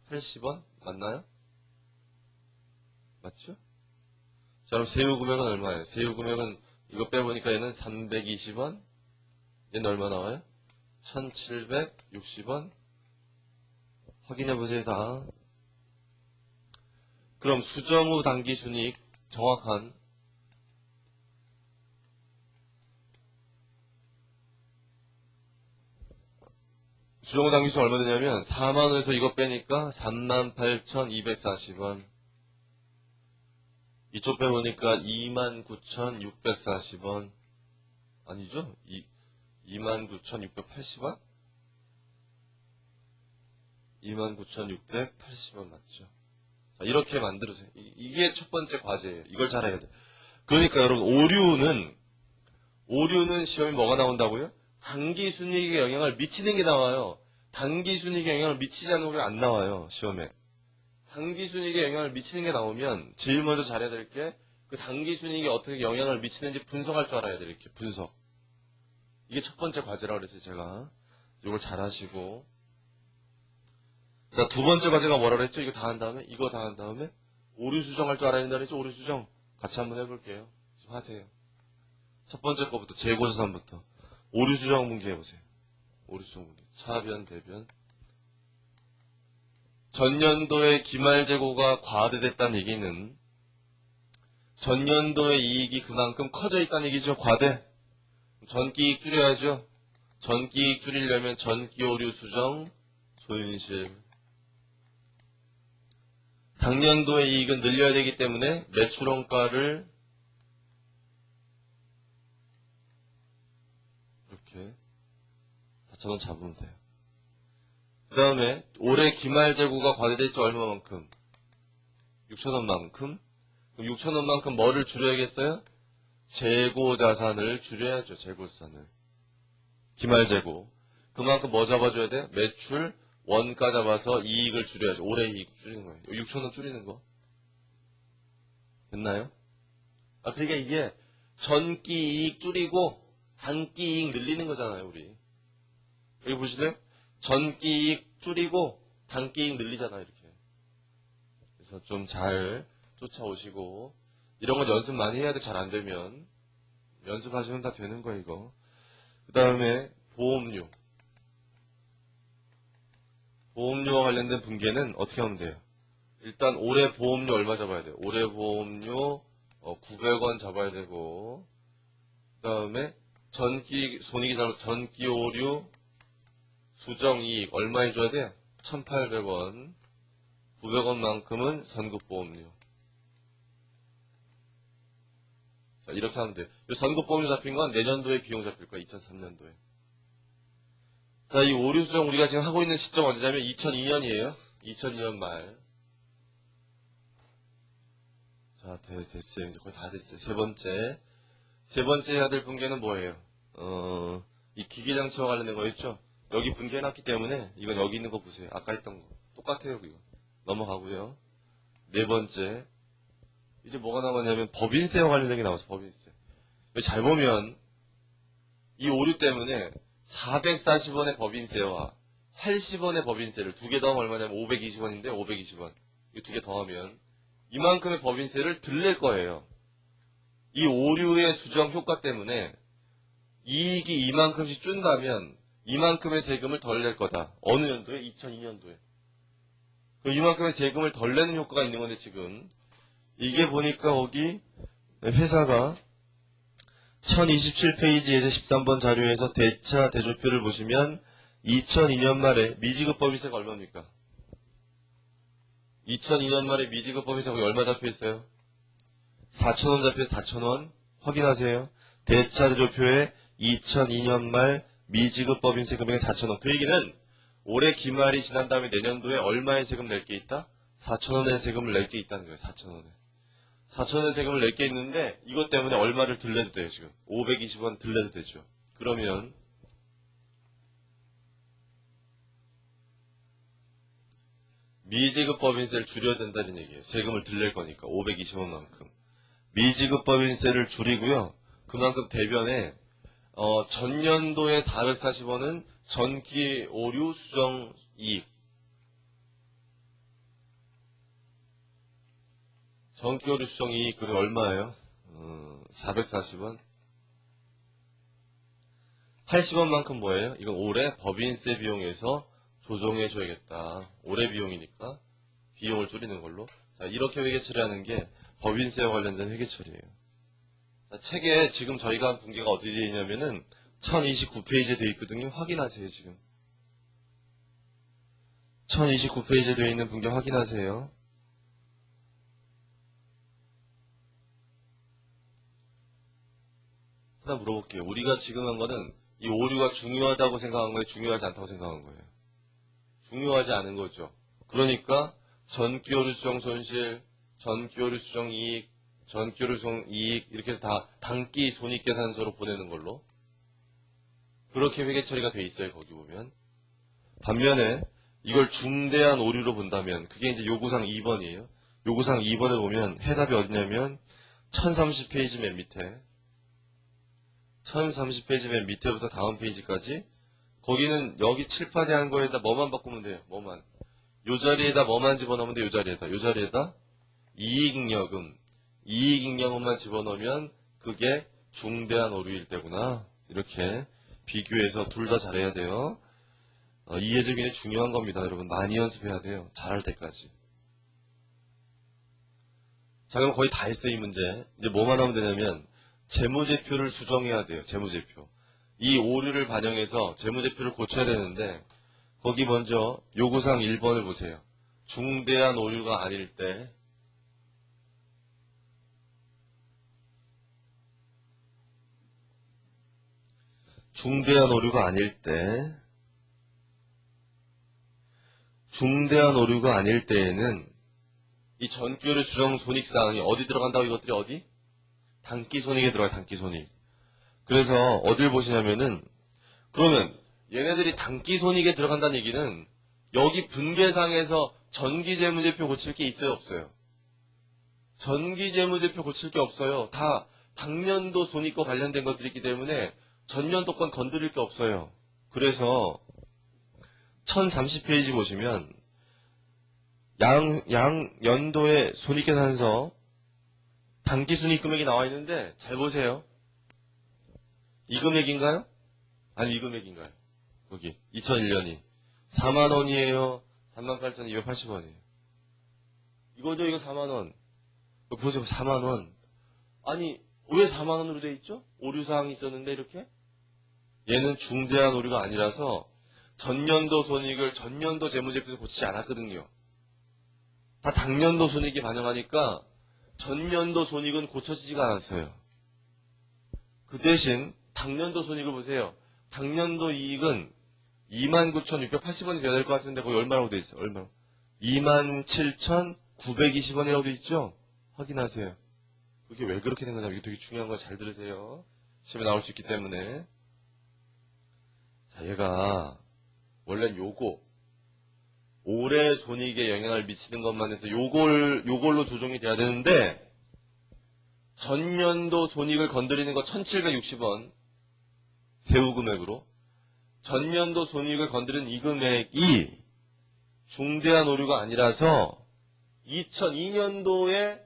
80원? 맞나요? 맞죠? 자, 그럼 세후 금액은 얼마예요? 세후 금액은 이거 빼보니까 얘는 320원? 얘는 얼마 나와요? 1760원? 확인해보세요, 다. 그럼 수정 후 당기 순이익 정확한 수정 후 당기 순 얼마 되냐면 4만원에서 이거 빼니까 38,240원. 이쪽 빼보니까 29,640원. 아니죠? 29,680원? 29,680원 맞죠? 자, 이렇게 만들으세요. 이게 첫 번째 과제예요. 이걸 잘해야 돼. 그러니까 여러분, 오류는 시험에 뭐가 나온다고요? 단기 순이익에 영향을 미치는 게 나와요. 단기 순이익에 영향을 미치지 않는 게 안 나와요. 시험에. 단기 순이익에 영향을 미치는 게 나오면 제일 먼저 잘해야 될 게 그 단기 순이익에 어떻게 영향을 미치는지 분석할 줄 알아야 돼. 이렇게 분석. 이게 첫 번째 과제라고 그랬어요. 제가. 이걸 잘 하시고. 자, 두 번째 과제가 뭐라 그랬죠? 이거 다 한 다음에 오류 수정할 줄 알아야 된다 그랬죠? 오류 수정. 같이 한번 해볼게요. 좀 하세요. 첫 번째 거부터 재고자산부터 오류 수정 분기 해보세요. 오류 수정 분기. 차변, 대변. 전년도의 기말재고가 과대됐다는 얘기는 전년도의 이익이 그만큼 커져 있다는 얘기죠. 과대. 전기이익 줄여야죠. 전기이익 줄이려면 전기오류 수정, 손실. 당년도의 이익은 늘려야 되기 때문에 매출원가를 이렇게 4,000원 잡으면 돼요. 그 다음에 올해 기말재고가 과대됐죠. 얼마만큼? 6,000원만큼. 그럼 6,000원만큼 뭐를 줄여야겠어요? 재고자산을 줄여야죠. 재고자산을. 기말재고. 그만큼 뭐 잡아줘야 돼? 매출, 원가 잡아서 이익을 줄여야죠. 올해 이익 줄이는 거예요. 6,000원 줄이는 거. 됐나요? 그러니까 이게 전기 이익 줄이고 단기 이익 늘리는 거잖아요. 우리. 여기 보실래요? 전기 이익 줄이고 단기 이익 늘리잖아요. 이렇게. 그래서 좀 잘 쫓아오시고 이런 건 연습 많이 해야 돼. 잘 안 되면. 연습하시면 다 되는 거예요. 이거. 그 다음에 보험료. 보험료와 관련된 분계는 어떻게 하면 돼요? 일단 올해 보험료 얼마 잡아야 돼요? 올해 보험료 900원 잡아야 되고 그 다음에 전기 오류 수정이익 얼마 해줘야 돼? 1,800원. 900원만큼은 선급보험료. 자, 이렇게 하면 돼요. 이 선급보험료 잡힌 건 내년도에 비용 잡힐 거야, 2003년도에. 자, 이 오류 수정 우리가 지금 하고 있는 시점 언제냐면 2002년이에요. 2002년 말. 자, 됐어요. 이제 거의 다 됐어요. 세 번째 해야 될 분계는 뭐예요? 이 기계장치와 관련된 거였죠? 여기 분계해놨기 때문에 이건 여기 있는 거 보세요. 아까 했던 거. 똑같아요, 이거. 넘어가고요. 네 번째. 이제 뭐가 남았냐면 법인세와 관련된 게 나왔어, 법인세. 잘 보면 이 오류 때문에 440원의 법인세와 80원의 법인세를 두 개 더하면 얼마냐면 520원인데 520원. 이 두 개 더하면 이만큼의 법인세를 덜 낼 거예요. 이 오류의 수정 효과 때문에 이익이 이만큼씩 준다면 이만큼의 세금을 덜 낼 거다. 어느 연도에? 2002년도에. 이만큼의 세금을 덜 내는 효과가 있는 건데 지금 이게 보니까 거기 회사가 1027페이지에서 13번 자료에서 대차 대조표를 보시면 2002년 말에 미지급 법인세가 얼마입니까? 2002년 말에 미지급 법인세가 얼마 잡혀 있어요? 4,000원 잡혀서 4,000원 확인하세요. 대차 대조표에 2002년 말 미지급 법인세 금액이 4,000원. 그 얘기는 올해 기말이 지난 다음에 내년도에 얼마의 세금 낼 게 있다? 4,000원의 세금을 낼 게 있다는 거예요. 4,000원에. 4,000원의 세금을 낼 게 있는데 이것 때문에 얼마를 덜 내도 돼요. 지금 520원 덜 내도 되죠. 그러면 미지급 법인세를 줄여야 된다는 얘기예요. 세금을 덜 낼 거니까 520원만큼. 미지급 법인세를 줄이고요. 그만큼 대변에 전년도에 440원은 전기 오류 수정 이익. 전기 오류 수정 이익 그게 얼마예요? 440원. 80원만큼 뭐예요? 이건 올해 법인세 비용에서 조정해 줘야겠다. 올해 비용이니까 비용을 줄이는 걸로. 자, 이렇게 회계 처리하는 게 법인세와 관련된 회계 처리예요. 자, 책에 지금 저희가 한 분계가 어디 되어 있냐면은 1029페이지에 되어 있거든요. 확인하세요, 지금. 1029페이지에 되어 있는 분계 확인하세요. 하나 물어볼게요. 우리가 지금 한 거는 이 오류가 중요하다고 생각한 거예요? 중요하지 않다고 생각한 거예요? 중요하지 않은 거죠. 그러니까 전기오류 수정 손실, 전기오류 수정 이익, 전기오류 수정 이익 이렇게 해서 다 단기 손익계산서로 보내는 걸로 그렇게 회계 처리가 돼 있어요. 거기 보면. 반면에 이걸 중대한 오류로 본다면 그게 이제 요구사항 2번이에요. 요구사항 2번을 보면 해답이 어디냐면 1030페이지 맨 밑에 1030페이지 맨 밑에부터 다음 페이지까지 거기는 여기 칠판에 한 거에다 뭐만 바꾸면 돼요. 뭐만. 요 자리에다 뭐만 집어넣으면 돼. 요 자리에다 이익잉여금만 집어넣으면 그게 중대한 오류일 때구나. 이렇게 비교해서 둘 다 잘해야 돼요. 이해적이 굉장히 중요한 겁니다. 여러분 많이 연습해야 돼요. 잘할 때까지. 자, 그럼 거의 다 했어요. 이 문제. 이제 뭐만 하면 되냐면 재무제표를 수정해야 돼요. 재무제표. 이 오류를 반영해서 재무제표를 고쳐야 되는데 거기 먼저 요구사항 1번을 보세요. 중대한 오류가 아닐 때 중대한 오류가 아닐 때에는 이 전기오류 수정 손익사항이 어디 들어간다고 이것들이 어디? 단기손익에 들어가요. 단기손익. 그래서 어딜 보시냐면은 그러면 얘네들이 단기손익에 들어간다는 얘기는 여기 분계상에서 전기재무제표 고칠 게 있어요? 없어요? 전기재무제표 고칠 게 없어요. 다 당년도 손익과 관련된 것들이기 때문에 전년도 건 건드릴 게 없어요. 그래서 1030페이지 보시면 양 연도의 손익계산서 단기순이익 금액이 나와 있는데 잘 보세요. 이 금액인가요? 아니 이 금액인가요? 여기 2001년이 4만원이에요? 38,280원이에요. 이거죠. 이거 4만원. 보세요. 4만원. 아니 왜 4만원으로 돼 있죠? 오류사항이 있었는데 이렇게? 얘는 중대한 오류가 아니라서 전년도 손익을 전년도 재무제표에서 고치지 않았거든요. 다 당년도 손익이 반영하니까 전년도 손익은 고쳐지지가 않았어요. 그 대신 당년도 손익을 보세요. 당년도 이익은 29,680원이 돼야 될 것 같은데 거기 얼마라고 돼 있어요? 얼마? 27,920원이라고 돼 있죠? 확인하세요. 그게 왜 그렇게 된 거냐? 이게 되게 중요한 거 잘 들으세요. 시험에 나올 수 있기 때문에. 자, 얘가 원래 요거 올해 손익에 영향을 미치는 것만 해서 요걸로 조정이 돼야 되는데 전년도 손익을 건드리는 거 1,760원 세후 금액으로 전년도 손익을 건드리는 이 금액이 중대한 오류가 아니라서 2002년도에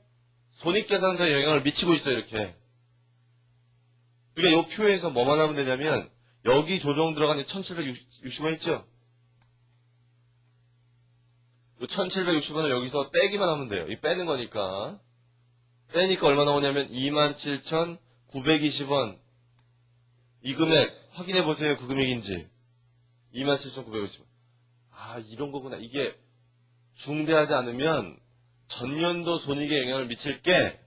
손익계산서에 영향을 미치고 있어요. 이렇게. 그러니까 이 표에서 뭐만 하면 되냐면 여기 조정 들어가는 1,760원 있죠? 이 1,760원을 여기서 빼기만 하면 돼요. 이 빼는 거니까. 빼니까 얼마 나오냐면 27,920원. 이 금액 확인해 보세요. 그 금액인지. 27,950원. 아, 이런 거구나. 이게 중대하지 않으면 전년도 손익에 영향을 미칠 게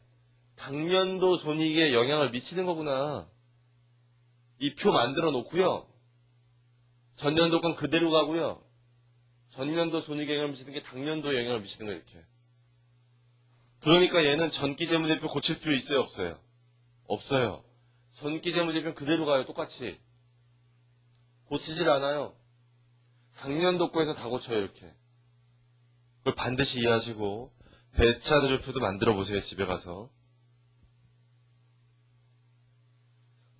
당년도 손익에 영향을 미치는 거구나. 이 표 만들어 놓고요. 전년도 건 그대로 가고요. 전년도 손익에 영향을 미치는 게 당년도에 영향을 미치는 거예요. 이렇게. 그러니까 얘는 전기재무제표 고칠 필요 있어요? 없어요? 없어요. 전기재무제표는 그대로 가요. 똑같이. 고치질 않아요. 당년도 거에서 다 고쳐요. 이렇게. 그걸 반드시 이해하시고 배차드표도 만들어 보세요. 집에 가서.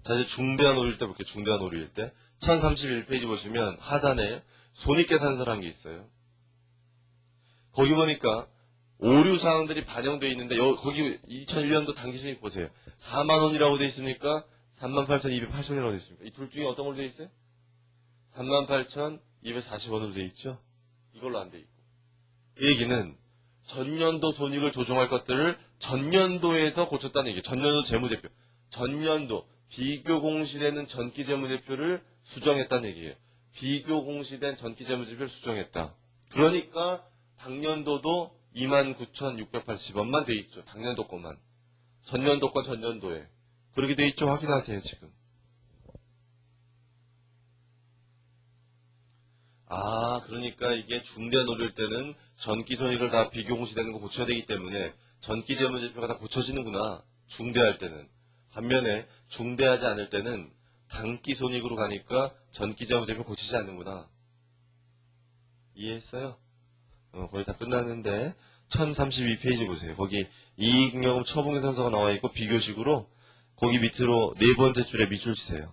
자, 이제 중대한 오류일 때 볼게요. 중대한 오류일 때. 1031페이지 보시면 하단에 손익계산서라는 게 있어요. 거기 보니까 오류 사항들이 반영되어 있는데 거기 2001년도 당기순익 보세요. 4만원이라고 되어 있습니까? 38,280원이라고 되어 있습니까? 이 둘 중에 어떤 걸로 되어 있어요? 38,240원으로 되어 있죠? 이걸로 안 되어 있고. 이 얘기는 전년도 손익을 조정할 것들을 전년도에서 고쳤다는 얘기예요. 전년도 재무제표. 전년도 비교공시되는 전기재무제표를 수정했다는 얘기예요. 비교공시된 전기재무제표를 수정했다. 그러니까 당년도도 29,680원만 돼 있죠. 당년도 것만. 전년도 건 전년도에. 그렇게 돼 있죠. 확인하세요. 지금. 아, 그러니까 이게 중대한 오류일 때는 전기손익을 다 비교공시되는 거 고쳐야 되기 때문에 전기재무제표가 다 고쳐지는구나. 중대할 때는. 반면에 중대하지 않을 때는 단기손익으로 가니까 전기재무제표 고치지 않는구나. 이해했어요? 거의 다 끝났는데 1032페이지 보세요. 거기 이익잉여금 처분계산서가 나와 있고 비교식으로 거기 밑으로 네 번째 줄에 밑줄 치세요.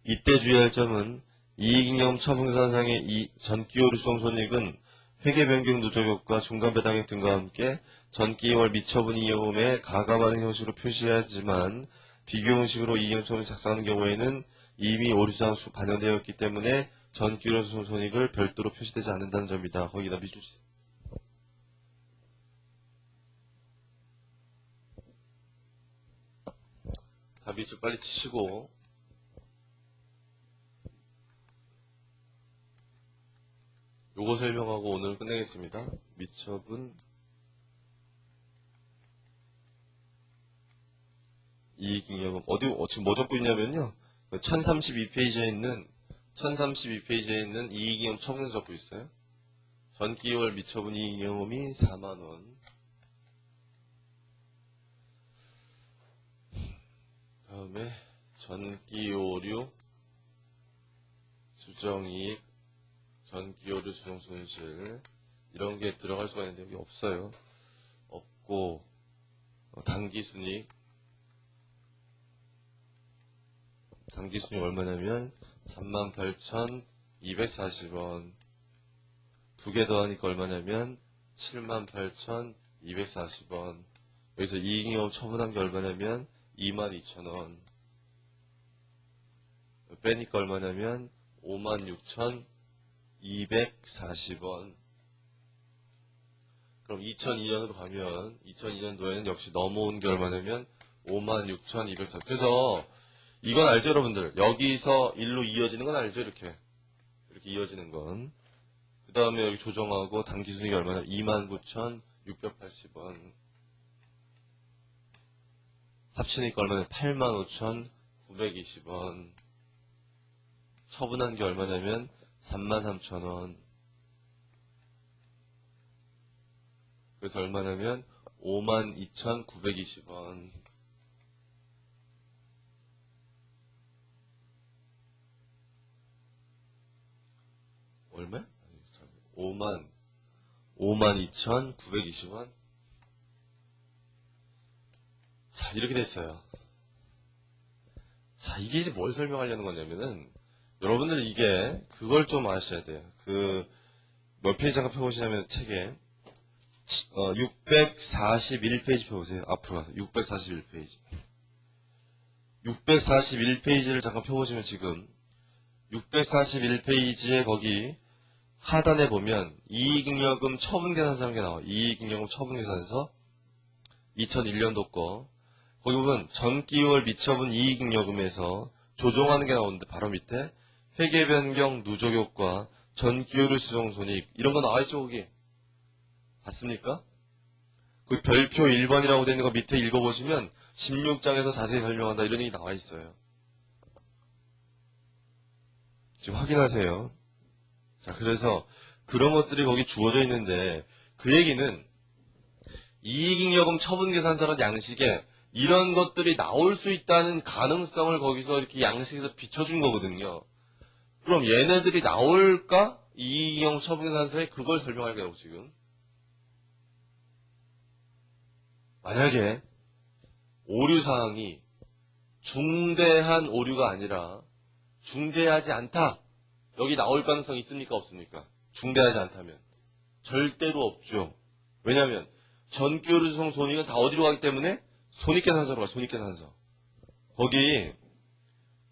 이때 주의할 점은 이익잉여금 처분계산상의 이 전기오류 수송 손익은 회계변경 누적효과 중간배당액 등과 함께 전기월 미처분 이익여금에 가감하는 형식으로 표시해야지만 비교 형식으로 이익잉여금 처분을 작성하는 경우에는 이미 오류사항 반영되어 있기 때문에 전기오류 수송 손익을 별도로 표시되지 않는다는 점이다. 거기다 밑줄 치세요. 다 밑줄 빨리 치시고 요거 설명하고 오늘 끝내겠습니다. 미처분 이익잉여금 지금 뭐 적고 있냐면요. 1032페이지에 있는 이익잉여금 처분 적고 있어요. 전기월 미처분 이익잉여금이 4만원. 다음에 전기오류 수정이익 전기오류 수정 손실 이런 게 들어갈 수가 있는데 여기 없어요. 없고 단기순이익 얼마냐면 38,240원 두 개 더하니까 얼마냐면 78,240원 여기서 이익잉여금 처분한 게 얼마냐면 22,000원 빼니까 얼마냐면 56,240원. 그럼 2002년으로 가면 2002년도에는 역시 넘어온 게 얼마냐면 56,240원. 그래서 이건 알죠 여러분들? 여기서 일로 이어지는 건 알죠? 이렇게 이렇게 이어지는 건. 그 다음에 여기 조정하고 단기순이익이 얼마냐? 29,680원. 합치니까 얼마냐? 85,920원. 처분한 게 얼마냐면 33,000원. 그래서 얼마냐면 52,920원. 얼마? 52,920원. 자, 이렇게 됐어요. 자, 이게 이제 뭘 설명하려는 거냐면은, 여러분들 이게, 그걸 좀 아셔야 돼요. 몇 페이지 잠깐 펴보시냐면, 책에, 641페이지 펴보세요. 앞으로 가서, 641페이지. 641페이지를 잠깐 펴보시면 지금, 641페이지에 거기, 하단에 보면, 이익잉여금 처분계산서라는 게 나와요. 이익잉여금 처분계산서, 2001년도 거, 거기 보면 전기월 미처분 이익잉여금에서 조정하는 게 나오는데 바로 밑에 회계변경 누적효과 전기효율 수정손익 이런 거 나와있죠 거기 봤습니까? 그 별표 1번이라고 되어 있는 거 밑에 읽어보시면 16장에서 자세히 설명한다 이런 얘기 나와있어요. 지금 확인하세요. 자 그래서 그런 것들이 거기 주어져 있는데 그 얘기는 이익잉여금 처분계산서란 양식에 이런 것들이 나올 수 있다는 가능성을 거기서 이렇게 양식에서 비춰준 거거든요. 그럼 얘네들이 나올까? 이익잉여금 처분계산서에 그걸 설명하려고 지금. 만약에 오류사항이 중대한 오류가 아니라 중대하지 않다. 여기 나올 가능성이 있습니까? 없습니까? 중대하지 않다면. 절대로 없죠. 왜냐하면 전기효율 수정 손익은 다 어디로 가기 때문에 손익계산서로 가, 손익계산서. 거기,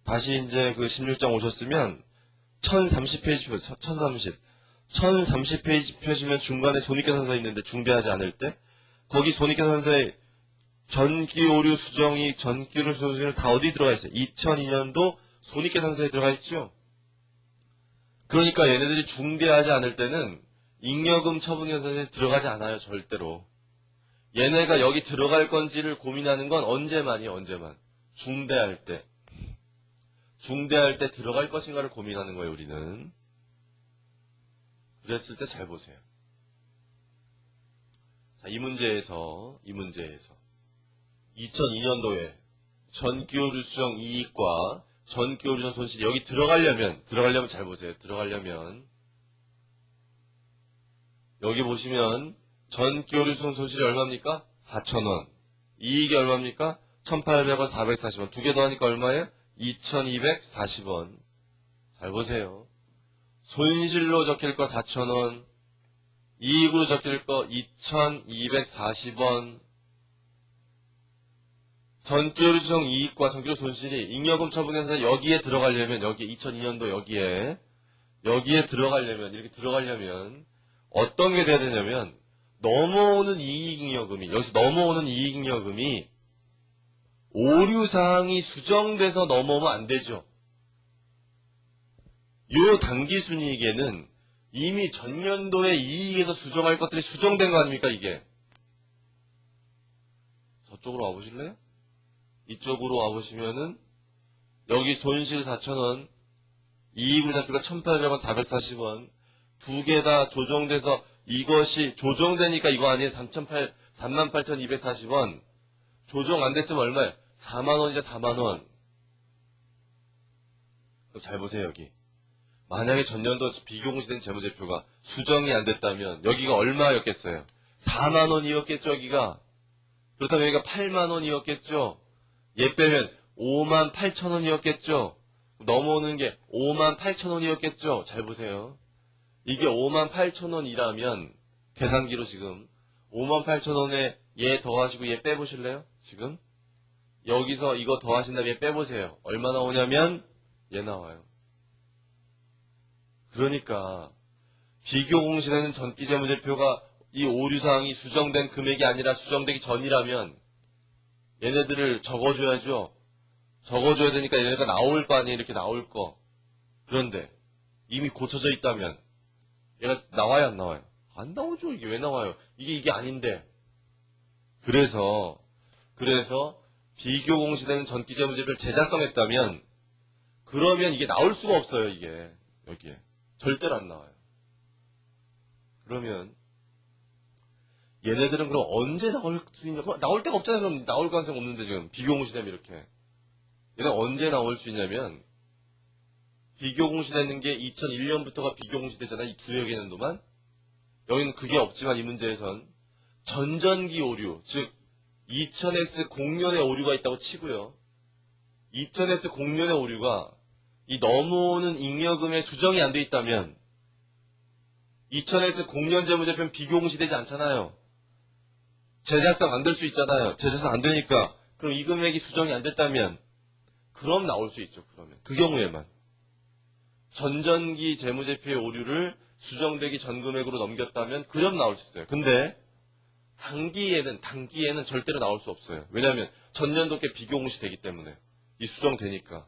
다시 이제 그 16장 오셨으면, 1030페이지 펴세요, 1030. 1030페이지 펴시면 중간에 손익계산서 있는데 중대하지 않을 때, 거기 손익계산서에 전기오류 수정이, 전기오류 수정이 다 어디 들어가 있어요? 2002년도 손익계산서에 들어가 있죠? 그러니까 얘네들이 중대하지 않을 때는, 잉여금 처분계산서에 들어가지 않아요, 절대로. 얘네가 여기 들어갈 건지를 고민하는 건 언제만이에요, 언제만. 중대할 때. 중대할 때 들어갈 것인가를 고민하는 거예요, 우리는. 그랬을 때 잘 보세요. 자, 이 문제에서 2002년도에 전기오류 수정 이익과 전기오류 수정 손실이 여기 들어가려면 잘 보세요. 들어가려면 여기 보시면 전기오류 수정 손실이 얼마입니까? 4,000원. 이익이 얼마입니까? 1,800원, 440원. 두 개 더하니까 얼마예요? 2,240원. 잘 보세요. 손실로 적힐 거 4,000원. 이익으로 적힐 거 2,240원. 전기오류 수정 이익과 전기오류 손실이 잉여금 처분해서 여기에 들어가려면, 여기 2002년도 여기에 들어가려면, 이렇게 들어가려면 어떤 게 돼야 되냐면 넘어오는 이익잉여금이, 여기서 넘어오는 이익잉여금이 오류사항이 수정돼서 넘어오면 안 되죠. 요 당기순이익에는 이미 전년도에 이익에서 수정할 것들이 수정된 거 아닙니까, 이게? 저쪽으로 와보실래요? 이쪽으로 와보시면은, 여기 손실 4,000원, 이익으로 잡히가 1,800원, 440원, 두 개 다 조정돼서 이것이 조정되니까 이거 아니에요? 38,240원. 조정 안 됐으면 얼마예요? 4만원이죠, 4만원. 그럼 잘 보세요, 여기. 만약에 전년도 비공시된 재무제표가 수정이 안 됐다면 여기가 얼마였겠어요? 4만원이었겠죠, 여기가. 그렇다면 여기가 8만원이었겠죠? 얘 빼면 58,000원이었겠죠? 넘어오는 게 58,000원이었겠죠? 잘 보세요. 이게 58,000원이라면 계산기로 지금 58,000원에 얘 더하시고 얘 빼보실래요? 지금 여기서 이거 더하신 다음에 얘 빼보세요. 얼마 나오냐면 얘 나와요. 그러니까 비교공시되는 전기재무제표가 이 오류사항이 수정된 금액이 아니라 수정되기 전이라면 얘네들을 적어줘야죠. 적어줘야 되니까 얘네가 나올 거 아니에요. 이렇게 나올 거. 그런데 이미 고쳐져 있다면 얘가 나와요, 안 나와요? 안 나오죠. 이게 왜 나와요? 이게 아닌데. 그래서 비교공시되는 전기재무제표를 제작성했다면 그러면 이게 나올 수가 없어요. 이게 여기에 절대로 안 나와요. 그러면 얘네들은 그럼 언제 나올 수 있냐? 나올 데가 없잖아요. 그럼 나올 가능성 없는데 지금 비교공시되면 이렇게 얘는 언제 나올 수 있냐면 비교공시되는 게 2001년부터가 비교공시되잖아요. 이 두 여기 년도만. 여기는 그게 없지만 이 문제에선 전전기 오류, 즉 2000S 공년의 오류가 있다고 치고요. 2000S 공년의 오류가 이 넘어오는 잉여금의 수정이 안 돼 있다면 2000S 공년 재무제표는 비교공시되지 않잖아요. 제작성 안 될 수 있잖아요. 제작성 안 되니까 그럼 이 금액이 수정이 안 됐다면 그럼 나올 수 있죠. 그러면 그 경우에만 전전기 재무제표의 오류를 수정되기 전 금액으로 넘겼다면 그럼 나올 수 있어요. 근데 단기에는 절대로 나올 수 없어요. 왜냐하면 전년도께 비교공시되기 때문에 이 수정되니까.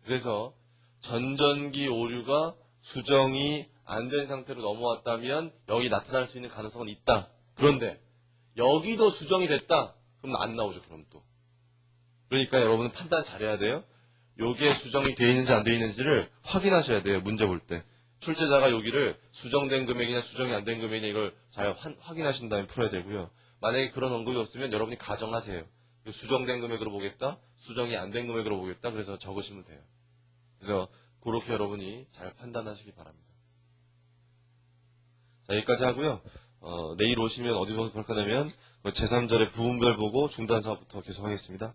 그래서 전전기 오류가 수정이 안 된 상태로 넘어왔다면 여기 나타날 수 있는 가능성은 있다. 그런데 여기도 수정이 됐다. 그럼 안 나오죠. 그럼 또. 그러니까 여러분은 판단 잘해야 돼요. 요게 수정이 돼 있는지 안 돼 있는지를 확인하셔야 돼요. 문제 볼 때. 출제자가 여기를 수정된 금액이냐 수정이 안 된 금액이냐 이걸 잘 확인하신 다음에 풀어야 되고요. 만약에 그런 언급이 없으면 여러분이 가정하세요. 수정된 금액으로 보겠다. 수정이 안 된 금액으로 보겠다. 그래서 적으시면 돼요. 그래서 그렇게 여러분이 잘 판단하시기 바랍니다. 자, 여기까지 하고요. 내일 오시면 어디서 볼 거냐면 제3절의 부분별 보고 중단 사업부터 계속하겠습니다.